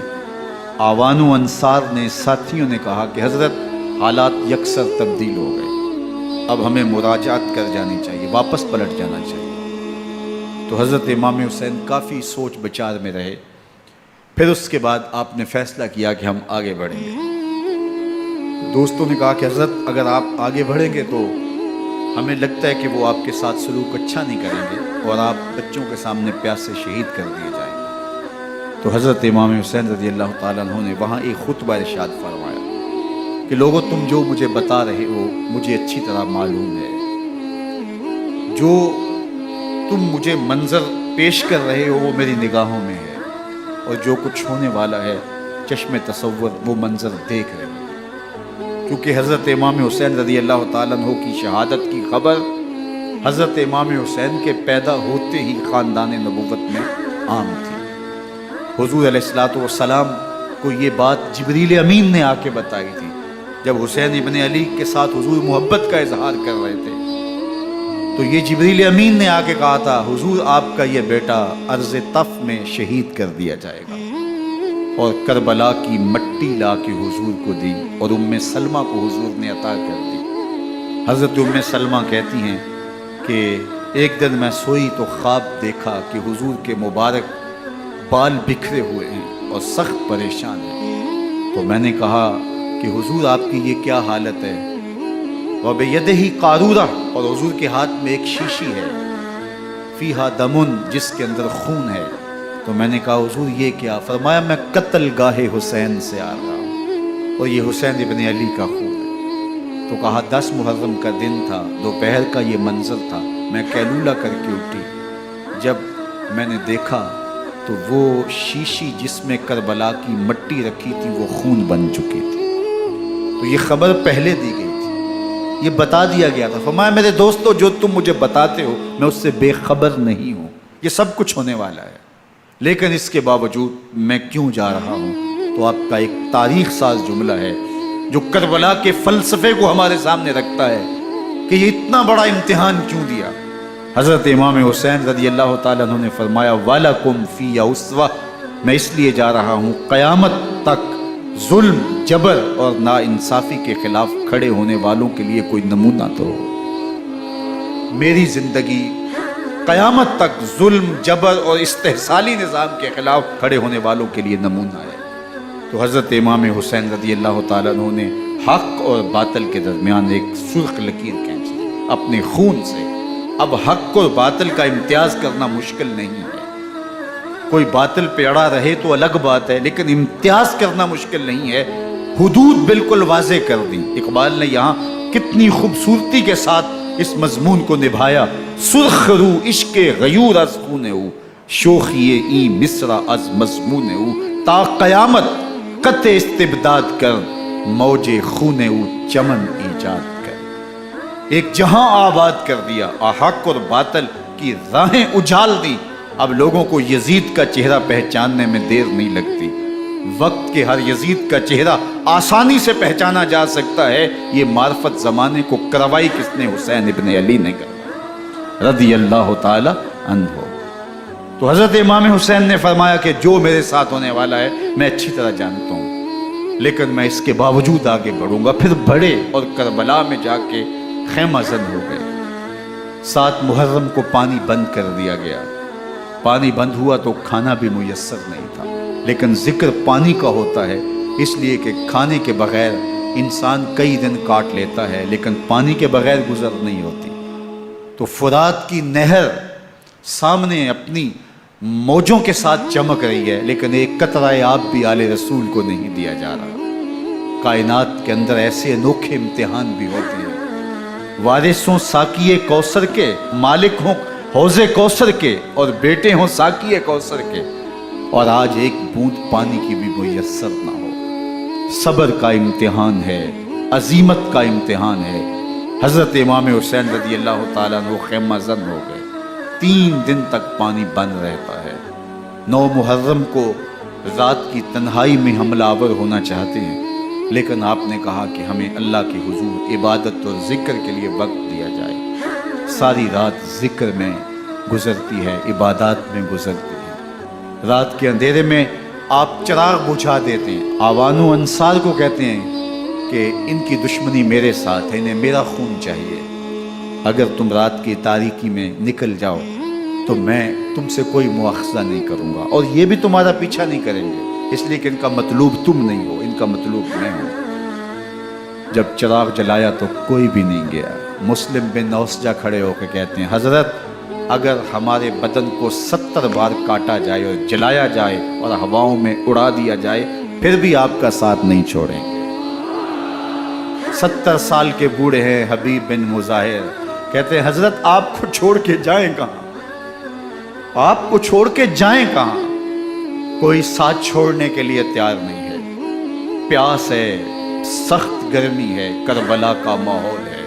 آوان و انصار نے، ساتھیوں نے کہا کہ حضرت حالات یکسر تبدیل ہو گئے، اب ہمیں مراجعت کر جانی چاہیے، واپس پلٹ جانا چاہیے۔ تو حضرت امام حسین کافی سوچ بچار میں رہے، پھر اس کے بعد آپ نے فیصلہ کیا کہ ہم آگے بڑھیں گے۔ دوستوں نے کہا کہ حضرت اگر آپ آگے بڑھیں گے تو ہمیں لگتا ہے کہ وہ آپ کے ساتھ سلوک اچھا نہیں کریں گے اور آپ بچوں کے سامنے پیاس سے شہید کر دیے جائیں گے۔ تو حضرت امام حسین رضی اللہ تعالیٰ عنہ نے وہاں ایک خطبہ ارشاد فرمایا کہ لوگوں تم جو مجھے بتا رہے ہو مجھے اچھی طرح معلوم ہے، جو تم مجھے منظر پیش کر رہے ہو وہ میری نگاہوں میں ہے، اور جو کچھ ہونے والا ہے چشم تصور وہ منظر دیکھ رہے ہیں۔ کیونکہ حضرت امام حسین رضی اللہ تعالیٰ عنہ کی شہادت کی خبر حضرت امام حسین کے پیدا ہوتے ہی خاندان نبوت میں عام تھی۔ حضور علیہ الصلوۃ والسلام کو یہ بات جبریل امین نے آ کے بتائی تھی جب حسین ابن علی کے ساتھ حضور محبت کا اظہار کر رہے تھے، تو یہ جبریل امین نے آ کے کہا تھا حضور آپ کا یہ بیٹا عرض طف میں شہید کر دیا جائے گا، اور کربلا کی مٹی لا کے حضور کو دی اور ام سلمہ کو حضور نے عطا کر دی۔ حضرت ام سلمہ کہتی ہیں کہ ایک دن میں سوئی تو خواب دیکھا کہ حضور کے مبارک بال بکھرے ہوئے ہیں اور سخت پریشان ہیں، تو میں نے کہا کہ حضور آپ کی یہ کیا حالت ہے؟ وَبِيَدِهِ قَارُورَةٌ، اور حضور کے ہاتھ میں ایک شیشی ہے، فِيهَا دَمٌ، جس کے اندر خون ہے۔ تو میں نے کہا حضور یہ کیا؟ فرمایا میں قتل گاہ حسین سے آ رہا ہوں اور یہ حسین ابن علی کا خون ہے۔ تو کہا 10 محرم کا دن تھا، دوپہر کا یہ منظر تھا، میں قیلولہ کر کے اٹھی، جب میں نے دیکھا تو وہ شیشی جس میں کربلا کی مٹی رکھی تھی وہ خون بن چکی تھی۔ تو یہ خبر پہلے دی گئی تھی، یہ بتا دیا گیا تھا۔ فرمایا میرے دوستو جو تم مجھے بتاتے ہو میں اس سے بے خبر نہیں ہوں، یہ سب کچھ ہونے والا ہے، لیکن اس کے باوجود میں کیوں جا رہا ہوں؟ تو آپ کا ایک تاریخ ساز جملہ ہے جو کربلا کے فلسفے کو ہمارے سامنے رکھتا ہے کہ یہ اتنا بڑا امتحان کیوں دیا۔ حضرت امام حسین رضی اللہ تعالیٰ عنہ نے فرمایا وَلَكُمْ فِيَّ أُسْوَةٌ، میں اس لیے جا رہا ہوں قیامت تک ظلم، جبر اور ناانصافی کے خلاف کھڑے ہونے والوں کے لیے کوئی نمونہ تو ہو۔ میری زندگی قیامت تک ظلم، جبر اور استحصالی نظام کے خلاف کھڑے ہونے والوں کے لیے نمونہ ہے۔ تو حضرت امام حسین رضی اللہ تعالیٰ عنہ نے حق اور باطل کے درمیان ایک سرخ لکیر کھینچ دی اپنے خون سے۔ اب حق اور باطل کا امتیاز کرنا مشکل نہیں ہے، کوئی باطل پہ اڑا رہے تو الگ بات ہے، لیکن امتیاز کرنا مشکل نہیں ہے۔ حدود بالکل واضح کر دی۔ اقبال نے یہاں کتنی خوبصورتی کے ساتھ اس مضمون کو نبھایا۔ سرخ رو عشق غیور از خون او، شوخی ای مصر از مضمون او، تا قیامت قطع استبداد کر، موج خون او چمن ایجاد کر۔ ایک جہاں آباد کر دیا، حق اور باطل کی راہیں اجال دی۔ اب لوگوں کو یزید کا چہرہ پہچاننے میں دیر نہیں لگتی، وقت کے ہر یزید کا چہرہ آسانی سے پہچانا جا سکتا ہے۔ یہ معرفت زمانے کو کروائی کس نے؟ حسین ابن علی نے کروائی رضی اللہ تعالی عنہ۔ تو حضرت امام حسین نے فرمایا کہ جو میرے ساتھ ہونے والا ہے میں اچھی طرح جانتا ہوں، لیکن میں اس کے باوجود آگے بڑھوں گا۔ پھر بڑھے اور کربلا میں جا کے خیمہ زن ہو گئے۔ 7 محرم کو پانی بند کر دیا گیا۔ پانی بند ہوا تو کھانا بھی میسر نہیں تھا، لیکن ذکر پانی کا ہوتا ہے اس لیے کہ کھانے کے بغیر انسان کئی دن کاٹ لیتا ہے، لیکن پانی کے بغیر گزر نہیں ہوتی۔ تو فرات کی نہر سامنے اپنی موجوں کے ساتھ چمک رہی ہے، لیکن ایک قطرہ آب بھی آل رسول کو نہیں دیا جا رہا۔ کائنات کے اندر ایسے انوکھے امتحان بھی ہوتے ہیں۔ وارث ہوں ساقی کوثر کے، مالک ہوں حوض کوثر کے، اور بیٹے ہوں ساقی کوثر کے، اور آج ایک بوند پانی کی بھی میسر نہ ہو۔ صبر کا امتحان ہے، عزیمت کا امتحان ہے۔ حضرت امام حسین رضی اللہ تعالیٰ عنہ خیمہ زن ہو گئے۔ 3 دن تک پانی بند رہتا ہے، 9 محرم کو رات کی تنہائی میں حملہ آور ہونا چاہتے ہیں، لیکن آپ نے کہا کہ ہمیں اللہ کے حضور عبادت اور ذکر کے لیے وقت دیا جائے۔ ساری رات ذکر میں گزرتی ہے، عبادات میں گزرتی ہے۔ رات کے اندھیرے میں آپ چراغ بجھا دیتے ہیں۔ آوان و انصار کو کہتے ہیں کہ ان کی دشمنی میرے ساتھ ہے، انہیں میرا خون چاہیے، اگر تم رات کی تاریکی میں نکل جاؤ تو میں تم سے کوئی مواخذہ نہیں کروں گا، اور یہ بھی تمہارا پیچھا نہیں کریں گے، اس لیے کہ ان کا مطلوب تم نہیں ہو، ان کا مطلوب میں ہوں۔ جب چراغ جلایا تو کوئی بھی نہیں گیا۔ مسلم بن اوسجہ کھڑے ہو کے کہتے ہیں حضرت اگر ہمارے بدن کو 70 بار کاٹا جائے اور جلایا جائے اور ہواؤں میں اڑا دیا جائے پھر بھی آپ کا ساتھ نہیں چھوڑیں گے۔ 70 سال کے بوڑھے ہیں حبیب بن مظاہر، کہتے ہیں حضرت آپ کو چھوڑ کے جائیں کہاں، آپ کو چھوڑ کے جائیں کہاں، کوئی ساتھ چھوڑنے کے لیے تیار نہیں ہے، پیاس ہے، سخت گرمی ہے، کربلا کا ماحول ہے،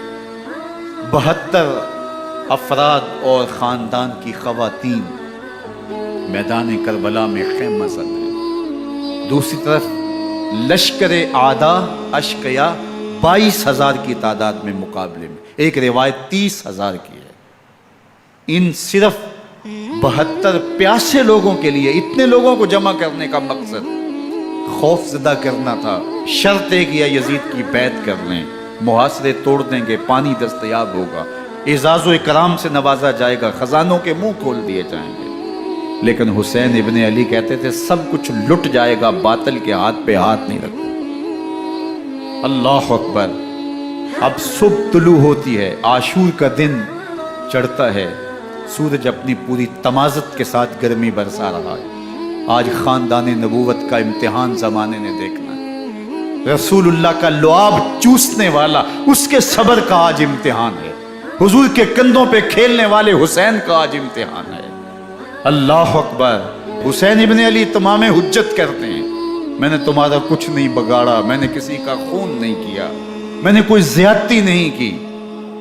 72 افراد اور خاندان کی خواتین میدان کربلا میں خیمہ زن ہیں، دوسری طرف لشکر اعداء اشقیا 22,000 کی تعداد میں مقابلے میں، ایک روایت 30,000 کی ہے۔ ان صرف 72 پیاسے لوگوں کے لیے اتنے لوگوں کو جمع کرنے کا مقصد خوف زدہ کرنا تھا۔ شرط ہے کہ یا یزید کی بیعت کر لیں، محاصرے توڑ دیں گے، پانی دستیاب ہوگا، اعزاز و اکرام سے نوازا جائے گا، خزانوں کے منہ کھول دیے جائیں گے۔ لیکن حسین ابن علی کہتے تھے سب کچھ لٹ جائے گا، باطل کے ہاتھ پہ ہاتھ نہیں رکھو۔ اللہ اکبر۔ اب صبح طلوع ہوتی ہے، عاشور کا دن چڑھتا ہے، سورج اپنی پوری تمازت کے ساتھ گرمی برسا رہا ہے۔ آج خاندان نبوت کا امتحان زمانے نے دیکھنا ہے، رسول اللہ کا لعاب چوسنے والا اس کے صبر کا آج امتحان ہے، حضور کے کندھوں پہ کھیلنے والے حسین کا آج امتحان ہے۔ اللہ اکبر۔ حسین ابن علی تمام حجت کرتے ہیں میں نے تمہارا کچھ نہیں بگاڑا، میں نے کسی کا خون نہیں کیا، میں نے کوئی زیادتی نہیں کی،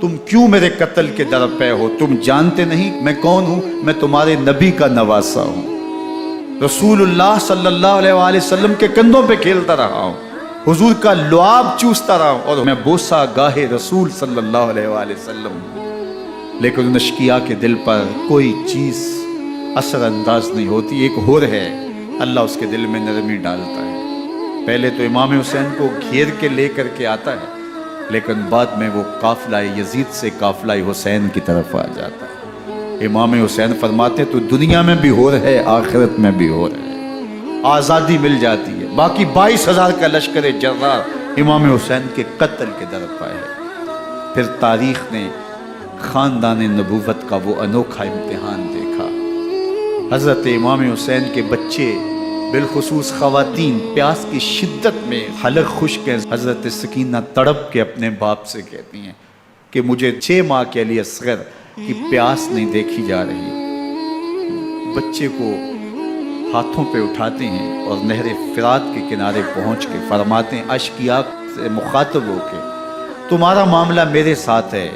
تم کیوں میرے قتل کے در پہ ہو؟ تم جانتے نہیں میں کون ہوں؟ میں تمہارے نبی کا نواسا ہوں، رسول اللہ صلی اللہ علیہ وآلہ وسلم کے کندھوں پہ کھیلتا رہا ہوں، حضور کا لعاب چوستا رہا ہوں، اور میں بوسہ گاہے رسول صلی اللہ علیہ وآلہ وسلم ہوں۔ لیکن ان اشقیاء کے دل پر کوئی چیز اثر انداز نہیں ہوتی۔ ایک ہور ہے، اللہ اس کے دل میں نرمی ڈالتا ہے۔ پہلے تو امام حسین کو گھیر کے لے کر کے آتا ہے، لیکن بعد میں وہ قافلہ یزید سے قافلہ حسین کی طرف آ جاتا ہے۔ امام حسین فرماتے تو دنیا میں بھی ہور ہے، آخرت میں بھی ہور ہے، آزادی مل جاتی ہے۔ باقی 22,000 کا لشکر جرار امام حسین کے قتل کے در پہ ہے۔ پھر تاریخ نے خاندان نبوت کا وہ انوکھا امتحان دیکھا۔ حضرت امام حسین کے بچے بالخصوص خواتین پیاس کی شدت میں حلق خشک ہیں۔ حضرت سکینہ تڑپ کے اپنے باپ سے کہتی ہیں کہ مجھے 6 ماہ کے علی اصغر کی پیاس نہیں دیکھی جا رہی۔ بچے کو ہاتھوں پہ اٹھاتے ہیں اور نہر فرات کے کنارے پہنچ کے فرماتے ہیں اشقیاء سے مخاطب ہو کے تمہارا معاملہ میرے ساتھ ہے،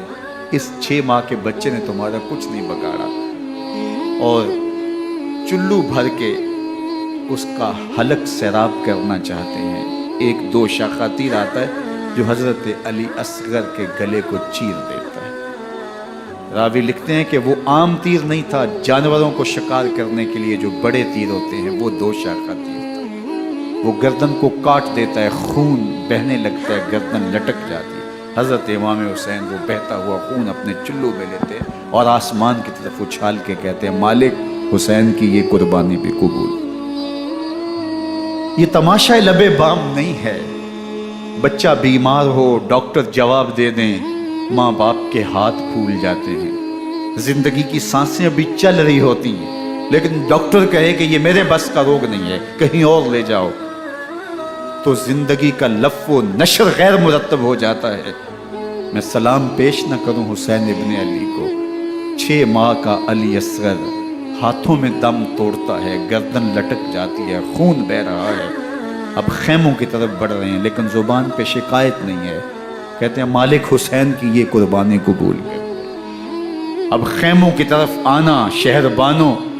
اس 6 ماہ کے بچے نے تمہارا کچھ نہیں بگاڑا، اور چلو بھر کے اس کا حلق سیراب کرنا چاہتے ہیں۔ ایک دوشا تیر آتا ہے جو حضرت علی اصغر کے گلے کو چیر دیتا ہے۔ راوی لکھتے ہیں کہ وہ عام تیر نہیں تھا، جانوروں کو شکار کرنے کے لیے جو بڑے تیر ہوتے ہیں وہ دوشا تیر تھا، وہ گردن کو کاٹ دیتا ہے، خون بہنے لگتا ہے، گردن لٹک جاتی ہے۔ حضرت امام حسین وہ بہتا ہوا خون اپنے چلو میں لیتے ہیں اور آسمان کی طرف اچھال کے کہتے ہیں مالک حسین کی یہ قربانی بھی قبول۔ یہ تماشا لب بام نہیں ہے، بچہ بیمار ہو ڈاکٹر جواب دے دیں، ماں باپ کے ہاتھ پھول جاتے ہیں، زندگی کی سانسیں ابھی چل رہی ہوتی ہیں، لیکن ڈاکٹر کہے کہ یہ میرے بس کا روگ نہیں ہے، کہیں اور لے جاؤ، تو زندگی کا لف و نشر غیر مرتب ہو جاتا ہے۔ میں سلام پیش نہ کروں حسین ابن علی کو، 6 ماہ کا علی اصغر ہاتھوں میں دم توڑتا ہے، گردن لٹک جاتی ہے، خون بہ رہا ہے، اب خیموں کی طرف بڑھ رہے ہیں، لیکن زبان پہ شکایت نہیں ہے، کہتے ہیں مالک حسین کی یہ قربانی قبول کر۔ اب خیموں کی طرف آنا، شہر بانوں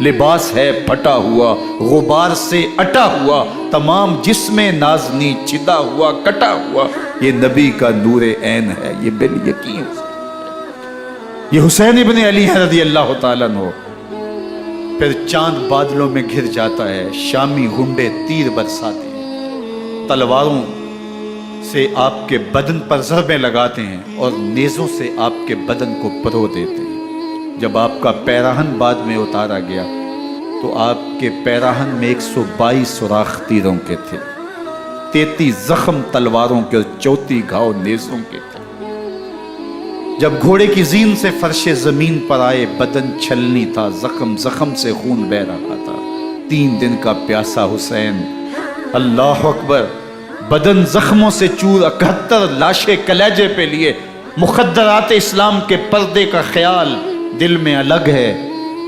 لباس ہے پھٹا ہوا غبار سے اٹا ہوا، تمام جسم نازنی چدا ہوا کٹا ہوا، یہ نبی کا نور عین ہے، یہ بالیقین یہ حسین ابن علی ہے رضی اللہ تعالیٰ عنہ۔ پھر چاند بادلوں میں گھر جاتا ہے، شامی غنڈے تیر برساتے ہیں، تلواروں سے آپ کے بدن پر ضربیں لگاتے ہیں اور نیزوں سے آپ کے بدن کو پرو دیتے ہیں۔ جب آپ کا پیراہن بعد میں اتارا گیا تو آپ کے پیراہن میں 122 سوراخ تیروں کے تھے، 33 زخم تلواروں کے اور 34 گھاؤ نیزوں کے تھے۔ جب گھوڑے کی زین سے فرش زمین پر آئے، بدن چھلنی تھا، زخم زخم سے خون بہ رہا تھا، 3 دن کا پیاسا حسین، اللہ اکبر، بدن زخموں سے چور، 71 لاشیں کلیجے پہ لیے، مخدرات اسلام کے پردے کا خیال دل میں الگ ہے،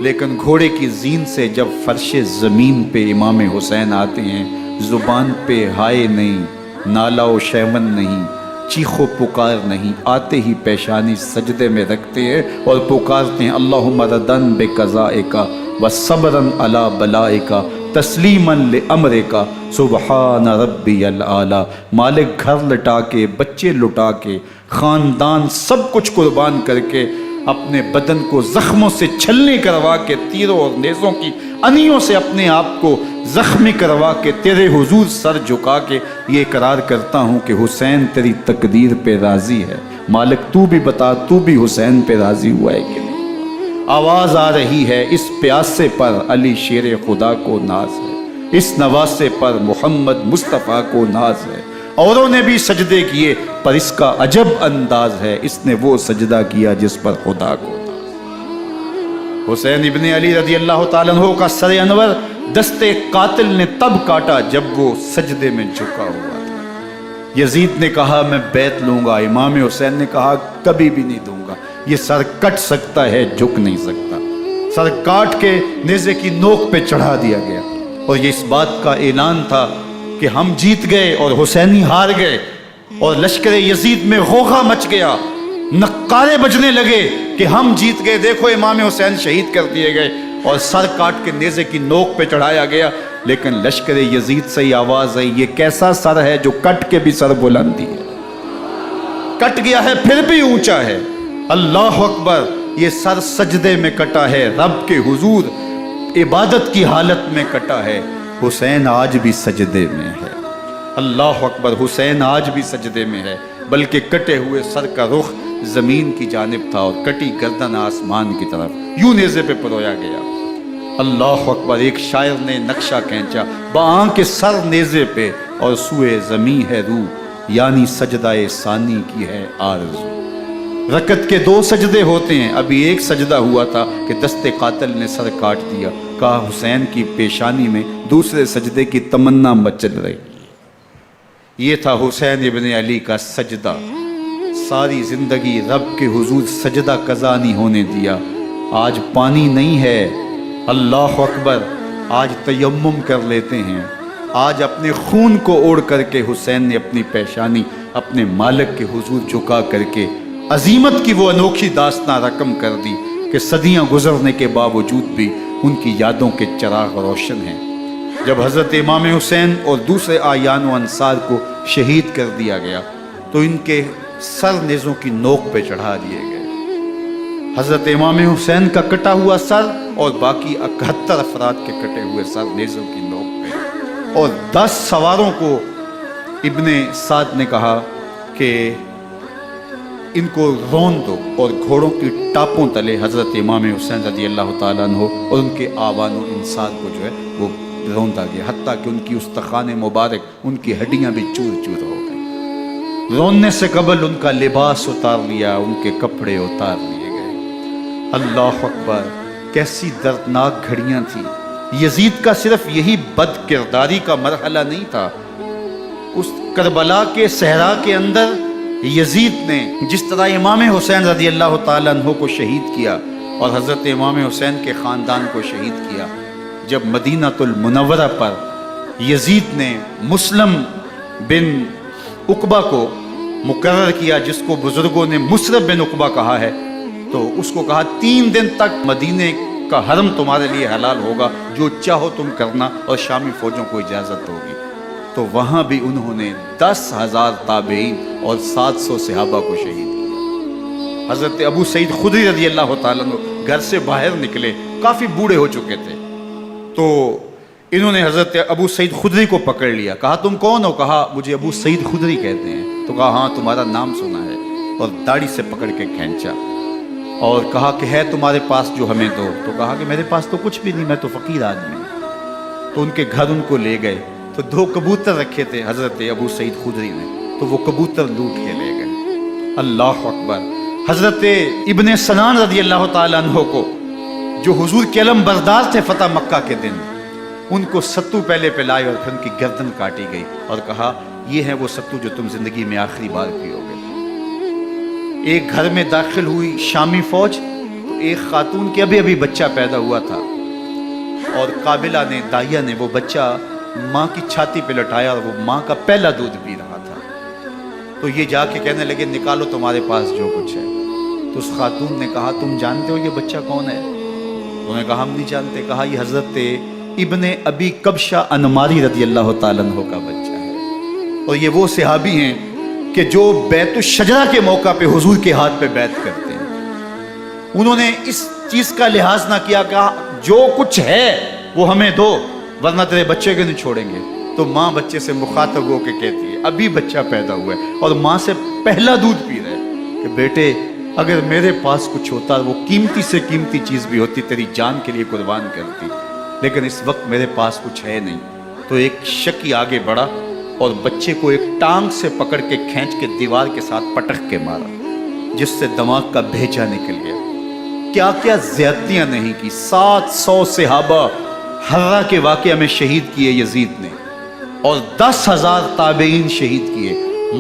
لیکن گھوڑے کی زین سے جب فرش زمین پہ امام حسین آتے ہیں، زبان پہ ہائے نہیں، نالا و شیون نہیں، چیخ و پکار نہیں، آتے ہی پیشانی سجدے میں رکھتے ہیں اور پکارتے ہیں اللہم ردن بقضائک وصبرن علی بلائک تسلیما لامرک سبحان ربی العالی۔ مالک گھر لٹا کے، بچے لٹا کے، خاندان سب کچھ قربان کر کے، اپنے بدن کو زخموں سے چھلنی کروا کے، تیروں اور نیزوں کی انیوں سے اپنے آپ کو زخمی کروا کے، تیرے حضور سر جھکا کے یہ اقرار کرتا ہوں کہ حسین تیری تقدیر پہ راضی ہے، مالک تو بھی بتا، تو بھی حسین پہ راضی ہوا ہے کہ نہیں؟ آواز آ رہی ہے، اس پیاسے پر علی شیر خدا کو ناز ہے، اس نواسے پر محمد مصطفیٰ کو ناز ہے، اوروں نے بھی سجدے کیے پر اس کا عجب انداز ہے، اس نے وہ سجدہ کیا جس پر خدا کو ناز ہے۔ حسین ابن علی رضی اللہ تعالیٰ عنہ کا سر انور دستے قاتل نے تب کاٹا جب وہ سجدے میں جھکا ہوا تھا۔ یزید نے کہا میں بیعت لوں گا، امام حسین نے کہا کبھی بھی نہیں دوں گا، یہ سر کٹ سکتا ہے جھک نہیں سکتا۔ سر کاٹ کے نیزے کی نوک پہ چڑھا دیا گیا اور یہ اس بات کا اعلان تھا کہ ہم جیت گئے اور حسینی ہار گئے، اور لشکر یزید میں غوغا مچ گیا، نقارے بجنے لگے کہ ہم جیت گئے، دیکھو امام حسین شہید کر دیے گئے، اور سر کاٹ کے نیزے کی نوک پہ چڑھایا گیا۔ لیکن لشکر یزید سے ہی آواز آئی یہ کیسا سر ہے جو کٹ کے بھی سر بلندی ہے، کٹ گیا ہے پھر بھی اونچا ہے، اللہ اکبر، یہ سر سجدے میں کٹا ہے، رب کے حضور عبادت کی حالت میں کٹا ہے، حسین آج بھی سجدے میں ہے، اللہ اکبر، حسین آج بھی سجدے میں ہے، بلکہ کٹے ہوئے سر کا رخ زمین کی جانب تھا اور کٹی گردن آسمان کی طرف، یوں نیزے پہ پرویا گیا، اللہ اکبر۔ ایک شاعر نے نقشہ کھینچا، بآنکھ سر نیزے پہ اور سوئے زمین ہے روح، یعنی سجدہ ثانی کی ہے آرزو۔ رکعت کے 2 سجدے ہوتے ہیں، ابھی ایک سجدہ ہوا تھا کہ دست قاتل نے سر کاٹ دیا، کہا حسین کی پیشانی میں دوسرے سجدے کی تمنا مچل رہی۔ یہ تھا حسین ابن علی کا سجدہ، ساری زندگی رب کے حضور سجدہ قضا نہیں ہونے دیا۔ آج پانی نہیں ہے، اللہ اکبر، آج تیمم کر لیتے ہیں، آج اپنے خون کو اوڑھ کر کے حسین نے اپنی پیشانی اپنے مالک کے حضور جھکا کر کے عظیمت کی وہ انوکھی داستان رقم کر دی کہ صدیاں گزرنے کے باوجود بھی ان کی یادوں کے چراغ روشن ہیں۔ جب حضرت امام حسین اور دوسرے اعیان و انصار کو شہید کر دیا گیا تو ان کے سر نیزوں کی نوک پہ چڑھا دیے گئے، حضرت امام حسین کا کٹا ہوا سر اور باقی 71 افراد کے کٹے ہوئے سر نیزوں کی نوک پہ، اور 10 سواروں کو ابن سعد نے کہا کہ ان کو رون دو، اور گھوڑوں کی ٹاپوں تلے حضرت امام حسین رضی اللہ تعالیٰ عنہ اور ان کے آوان و انصار کو جو ہے وہ روندا گیا، حتیٰ کہ ان کی استخوان مبارک، ان کی ہڈیاں بھی چور چور ہو گئی۔ روننے سے قبل ان کا لباس اتار لیا، ان کے کپڑے اتار لیے گئے، اللہ اکبر، کیسی دردناک گھڑیاں تھیں۔ یزید کا صرف یہی بد کرداری کا مرحلہ نہیں تھا، اس کربلا کے صحرا کے اندر یزید نے جس طرح امام حسین رضی اللہ تعالیٰ عنہ کو شہید کیا اور حضرت امام حسین کے خاندان کو شہید کیا، جب مدینہ المنورہ پر یزید نے مسلم بن عقبہ کو مقرر کیا، جس کو بزرگوں نے مصرب بن عقبہ کہا ہے، تو اس کو کہا 3 دن تک مدینے کا حرم تمہارے لیے حلال ہوگا، جو چاہو تم کرنا، اور شامی فوجوں کو اجازت ہوگی۔ تو وہاں بھی انہوں نے 10,000 تابعین اور 700 صحابہ کو شہید کیا۔ حضرت ابو سعید خدری رضی اللہ تعالیٰ عنہ گھر سے باہر نکلے، کافی بوڑھے ہو چکے تھے، تو انہوں نے حضرت ابو سعید خدری کو پکڑ لیا، کہا تم کون ہو؟ کہا مجھے ابو سعید خدری کہتے ہیں۔ تو کہا ہاں تمہارا نام سنا ہے، اور داڑھی سے پکڑ کے کھینچا اور کہا کہ ہے تمہارے پاس جو ہمیں دو؟ تو کہا کہ میرے پاس تو کچھ بھی نہیں، میں تو فقیر آدمی ہوں۔ تو ان کے گھر ان کو لے گئے، تو 2 کبوتر رکھے تھے حضرت ابو سعید خدری نے، تو وہ کبوتر لوٹ کے لے گئے۔ اللہ اکبر۔ حضرت ابن سنان رضی اللہ تعالیٰ عنہ کو، جو حضور کے علم بردار تھے فتح مکہ کے دن، ان کو ستو پہلے پلائے اور پھر ان کی گردن کاٹی گئی، اور کہا یہ ہے وہ ستو جو تم زندگی میں آخری بار پیو گے۔ ایک گھر میں داخل ہوئی شامی فوج، تو ایک خاتون کے ابھی بچہ پیدا ہوا تھا، اور قابلہ نے، دائیا نے وہ بچہ ماں کی چھاتی پہ لٹایا، اور وہ ماں کا پہلا دودھ پی رہا تھا۔ تو یہ جا کے کہنے لگے نکالو تمہارے پاس جو کچھ ہے۔ تو اس خاتون نے کہا تم جانتے ہو یہ بچہ کون ہے؟ انہوں نے کہا ہم نہیں جانتے۔ کہا یہ حضرت ابن ابی کبشہ انماری رضی اللہ تعالیٰ عنہ کا بچہ ہے، اور یہ وہ صحابی ہیں کہ جو بیت الشجرہ کے موقع پہ حضور کے ہاتھ پہ بیعت کرتے ہیں۔ انہوں نے اس چیز کا لحاظ نہ کیا، کہا جو کچھ ہے وہ ہمیں دو ورنہ تیرے بچے کو نہیں چھوڑیں گے۔ تو ماں بچے سے مخاطب ہو کے کہتی ہے، ابھی بچہ پیدا ہوا ہے اور ماں سے پہلا دودھ پی رہے، کہ بیٹے اگر میرے پاس کچھ ہوتا، وہ قیمتی سے قیمتی چیز بھی ہوتی، تیری جان کے لیے قربان کرتی، لیکن اس وقت میرے پاس کچھ ہے نہیں۔ تو ایک شکی آگے بڑھا اور بچے کو ایک ٹانگ سے پکڑ کے کھینچ کے دیوار کے ساتھ پٹک کے مارا، جس سے دماغ کا بھیجا نکل گیا۔ کیا کیا زیادتیاں نہیں کی۔ 700 صحابہ حرہ کے واقعہ میں شہید کیے یزید نے، اور 10,000 تابعین شہید کیے۔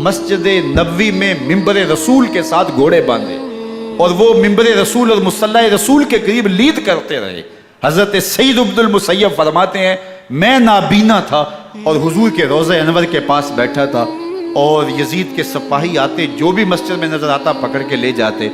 مسجد نبوی میں ممبر رسول کے ساتھ گھوڑے باندھے، اور وہ ممبر رسول اور مصلی رسول کے قریب لید کرتے رہے۔ حضرت سعید عبد المسیب فرماتے ہیں میں نابینا تھا اور حضور کے روضہ انور کے پاس بیٹھا تھا، اور یزید کے سپاہی آتے، جو بھی مسجد میں نظر آتا پکڑ کے لے جاتے،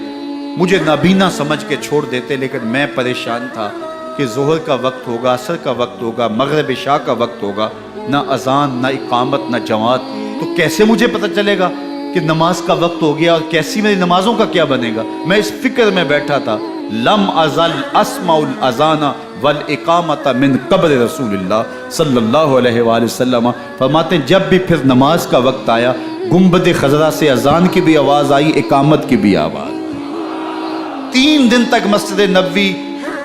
مجھے نابینا سمجھ کے چھوڑ دیتے، لیکن میں پریشان تھا کہ ظہر کا وقت ہوگا، عصر کا وقت ہوگا، مغرب عشاء کا وقت ہوگا، نہ اذان نہ اقامت نہ جماعت، تو کیسے مجھے پتہ چلے گا کہ نماز کا وقت ہو گیا، اور کیسی میری نمازوں کا کیا بنے گا؟ میں اس فکر میں بیٹھا تھا۔ لم ازل اسمع الاذان والاقامت من قبر رسول اللہ صلی اللہ علیہ وآلہ وسلم۔ فرماتے ہیں جب بھی پھر نماز کا وقت آیا، گنبد خضرا سے اذان کی بھی آواز آئی، اقامت کی بھی آواز۔ 3 دن تک مسجد نبوی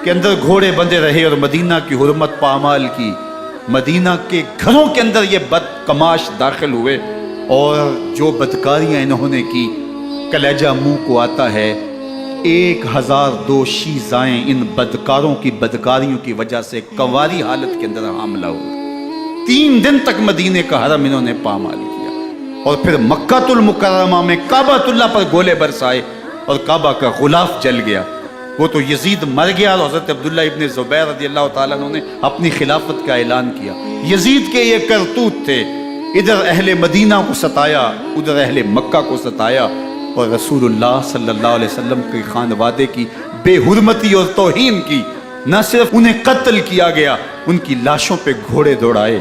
کے اندر گھوڑے بندے رہے، اور مدینہ کی حرمت پامال کی۔ مدینہ کے گھروں کے اندر یہ بدکماش داخل ہوئے، اور جو بدکاریاں انہوں نے کی کلیجہ منہ کو آتا ہے۔ 1002 شیزائیں ان بدکاروں کی بدکاریوں کی وجہ سے کنواری حالت کے اندر حاملہ ہوئے۔ 3 دن تک مدینے کا حرم انہوں نے پامال کیا، اور پھر مکہ المکرمہ میں کعبۃ اللہ پر گولے برسائے، اور کعبہ کا غلاف جل گیا۔ وہ تو یزید مر گیا، اور حضرت عبداللہ ابن زبیر رضی اللہ تعالیٰ عنہ نے اپنی خلافت کا اعلان کیا۔ یزید کے یہ کرتوت تھے، ادھر اہل مدینہ کو ستایا، ادھر اہل مکہ کو ستایا، اور رسول اللہ صلی اللہ علیہ وسلم کے خانوادے کی بے حرمتی اور توہین کی۔ نہ صرف انہیں قتل کیا گیا، ان کی لاشوں پہ گھوڑے دوڑائے۔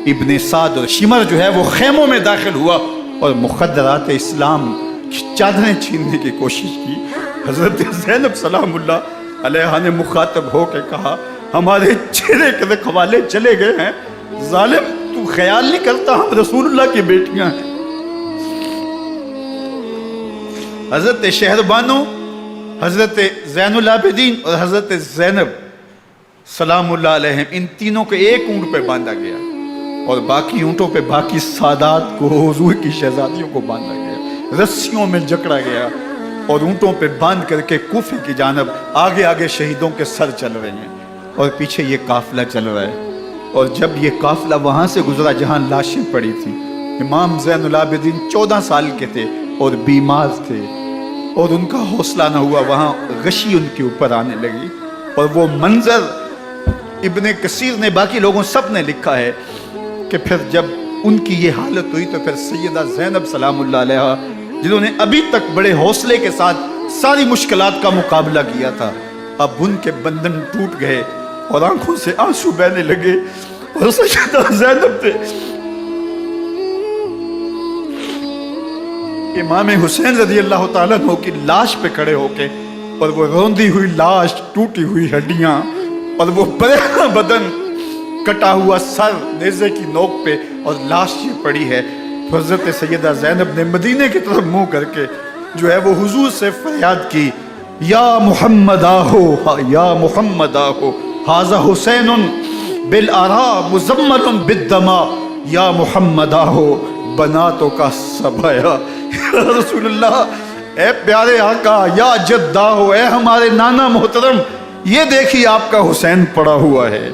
ابن سعد اور شمر جو ہے وہ خیموں میں داخل ہوا، اور مخدرات اسلام چادریں چھیننے کی کوشش کی۔ حضرت زینب سلام اللہ علیہ نے مخاطب ہو کے کہا ہمارے چہرے کے رکھوالے چلے گئے ہیں، ظالم تو خیال نہیں کرتا ہم رسول اللہ کی بیٹیاں ہیں۔ حضرت شہربانو، حضرت زین العابدین اور حضرت زینب سلام اللہ علیہ، ان تینوں کو ایک اونٹ پہ باندھا گیا، اور باقی اونٹوں پہ باقی سادات کو، حضور کی شہزادیوں کو باندھا گیا، رسیوں میں جکڑا گیا، اور اونٹوں پہ باندھ کر کے کوفے کی جانب آگے آگے شہیدوں کے سر چل رہے ہیں، اور پیچھے یہ قافلہ چل رہا ہے۔ اور جب یہ قافلہ وہاں سے گزرا جہاں لاشیں پڑی تھیں، امام زین العابدین 14 سال کے تھے اور بیمار تھے، اور ان کا حوصلہ نہ ہوا، وہاں غشی ان کے اوپر آنے لگی، اور وہ منظر ابن کثیر نے، باقی لوگوں سب نے لکھا ہے کہ پھر جب ان کی یہ حالت ہوئی تو پھر سیدہ زینب سلام اللہ علیہ، جنہوں نے ابھی تک بڑے حوصلے کے ساتھ ساری مشکلات کا مقابلہ کیا تھا، اب ان کے بندھن ٹوٹ گئے اور آنکھوں سے آنسو بہنے لگے، اور سیدہ زینب نے امام حسین رضی اللہ تعالیٰ عنہ کی لاش پہ کھڑے ہو کے، اور وہ روندی ہوئی لاش، ٹوٹی ہوئی ہڈیاں، اور وہ برینا بدن، کٹا ہوا سر نیزے کی نوک پہ، اور لاش یہ پڑی ہے، تو حضرت سیدہ زینب نے مدینے کی طرف منہ کر کے جو ہے وہ حضور سے فریاد کی، یا محمد آہو، یا محمد آہو، ھذا حسین بالآراء مزمل بالدماء، یا محمد آہو بناتوں کا سبایا۔ یا رسول اللہ، اے پیارے آقا، یا جدہ ہو، اے ہمارے نانا محترم، یہ دیکھیے آپ کا حسین پڑا ہوا ہے،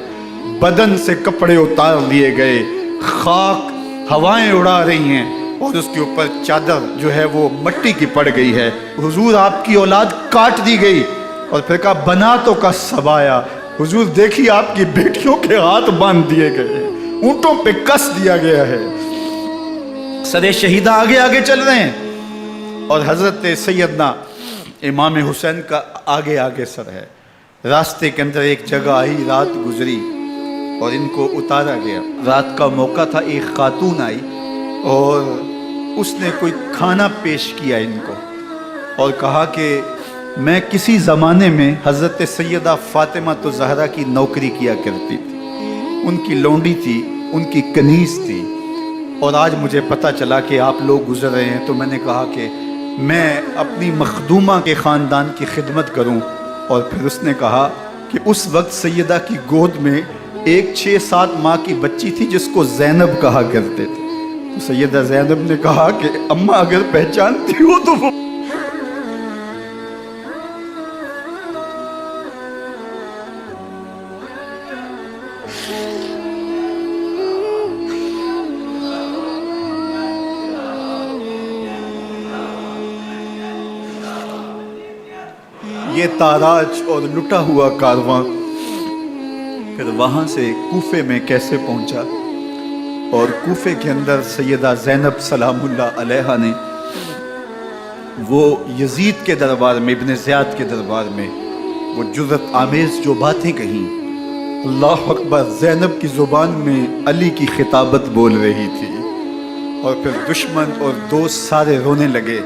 بدن سے کپڑے اتار لیے گئے، خاک ہوائیں اڑا رہی ہیں، اور اس کے اوپر چادر جو ہے وہ مٹی کی پڑ گئی ہے۔ حضور آپ کی اولاد کاٹ دی گئی، اور پھر کہا بناتوں کا سبایا، حضور دیکھیے آپ کی بیٹیوں کے ہاتھ باندھ دیے گئے ہیں، اونٹوں پہ کس دیا گیا ہے، سر شہیدہ آگے آگے چل رہے ہیں، اور حضرت سیدنا امام حسین کا آگے آگے سر ہے۔ راستے کے اندر ایک جگہ آئی، رات گزری اور ان کو اتارا گیا۔ رات کا موقع تھا، ایک خاتون آئی اور اس نے کوئی کھانا پیش کیا ان کو، اور کہا کہ میں کسی زمانے میں حضرت سیدہ فاطمہ زہرا کی نوکری کیا کرتی تھی، ان کی لونڈی تھی، ان کی کنیز تھی، اور آج مجھے پتہ چلا کہ آپ لوگ گزر رہے ہیں، تو میں نے کہا کہ میں اپنی مخدومہ کے خاندان کی خدمت کروں۔ اور پھر اس نے کہا کہ اس وقت سیدہ کی گود میں ایک 6-7 ماہ کی بچی تھی جس کو زینب کہا کرتے تھے، تو سیدہ زینب نے کہا کہ اماں اگر پہچانتی ہو تو وہ یہ تاراج اور لٹا ہوا کارواں پھر وہاں سے کوفے میں کیسے پہنچا، اور کوفے کے اندر سیدہ زینب سلام اللہ علیہا نے وہ یزید کے دربار میں، ابن زیاد کے دربار میں وہ جرأت آمیز جو باتیں کہیں، اللہ اکبر، زینب کی زبان میں علی کی خطابت بول رہی تھی، اور پھر دشمن اور دوست سارے رونے لگے،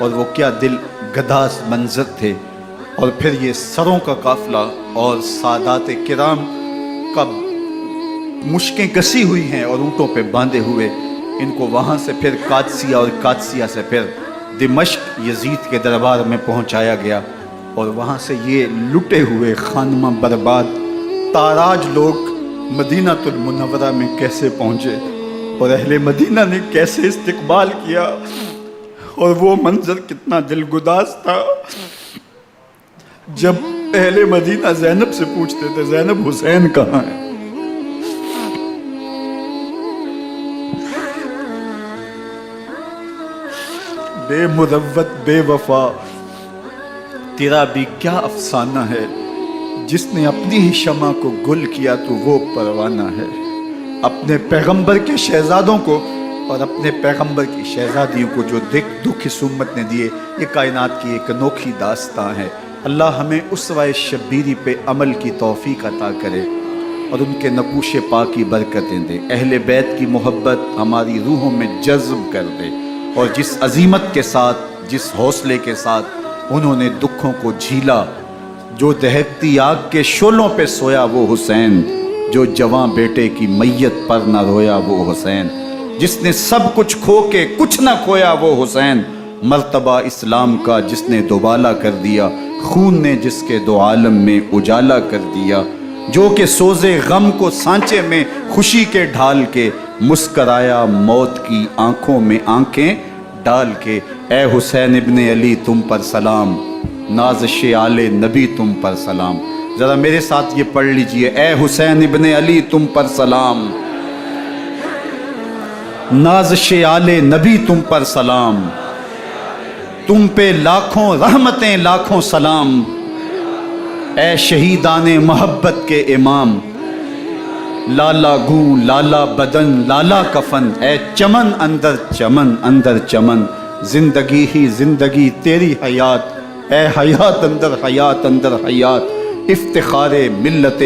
اور وہ کیا دل گداز منظر تھے۔ اور پھر یہ سروں کا قافلہ اور سادات کرام کا مشکیں کسی ہوئی ہیں اور اونٹوں پہ باندھے ہوئے، ان کو وہاں سے پھر قادسیہ، اور قادسیہ سے پھر دمشق یزید کے دربار میں پہنچایا گیا، اور وہاں سے یہ لٹے ہوئے خانمہ برباد تاراج لوگ مدینہ المنورہ میں کیسے پہنچے، اور اہل مدینہ نے کیسے استقبال کیا، اور وہ منظر کتنا دل گداز تھا جب اہل مدینہ زینب سے پوچھتے تھے زینب حسین کہاں ہے؟ بے مروت بے وفا تیرا بھی کیا افسانہ ہے، جس نے اپنی ہی شمع کو گل کیا تو وہ پروانہ ہے۔ اپنے پیغمبر کے شہزادوں کو اور اپنے پیغمبر کی شہزادیوں کو جو دکھ اس امت نے دیے، یہ کائنات کی ایک انوکھی داستان ہے۔ اللہ ہمیں اسوہ شبیری پہ عمل کی توفیق عطا کرے اور ان کے نقوش پاک کی برکتیں دے، اہل بیت کی محبت ہماری روحوں میں جذب کر دے، اور جس عظیمت کے ساتھ، جس حوصلے کے ساتھ انہوں نے دکھوں کو جھیلا، جو دہکتی آگ کے شعلوں پہ سویا وہ حسین، جو جواں بیٹے کی میت پر نہ رویا وہ حسین، جس نے سب کچھ کھو کے کچھ نہ کھویا وہ حسین، مرتبہ اسلام کا جس نے دوبالا کر دیا، خون نے جس کے دو عالم میں اجالا کر دیا، جو کہ سوزے غم کو سانچے میں خوشی کے ڈھال کے، مسکرایا موت کی آنکھوں میں آنکھیں ڈال کے۔ اے حسین ابن علی تم پر سلام، نازش آل نبی تم پر سلام۔ ذرا میرے ساتھ یہ پڑھ لیجئے، اے حسین ابن علی تم پر سلام، نازش آل نبی تم پر سلام، تم پہ لاکھوں رحمتیں لاکھوں سلام، اے شہیدان محبت کے امام، لالا گوں لالا بدن لالا کفن، اے چمن اندر چمن، زندگی ہی زندگی تیری حیات، اے حیات اندر حیات افتخار ملت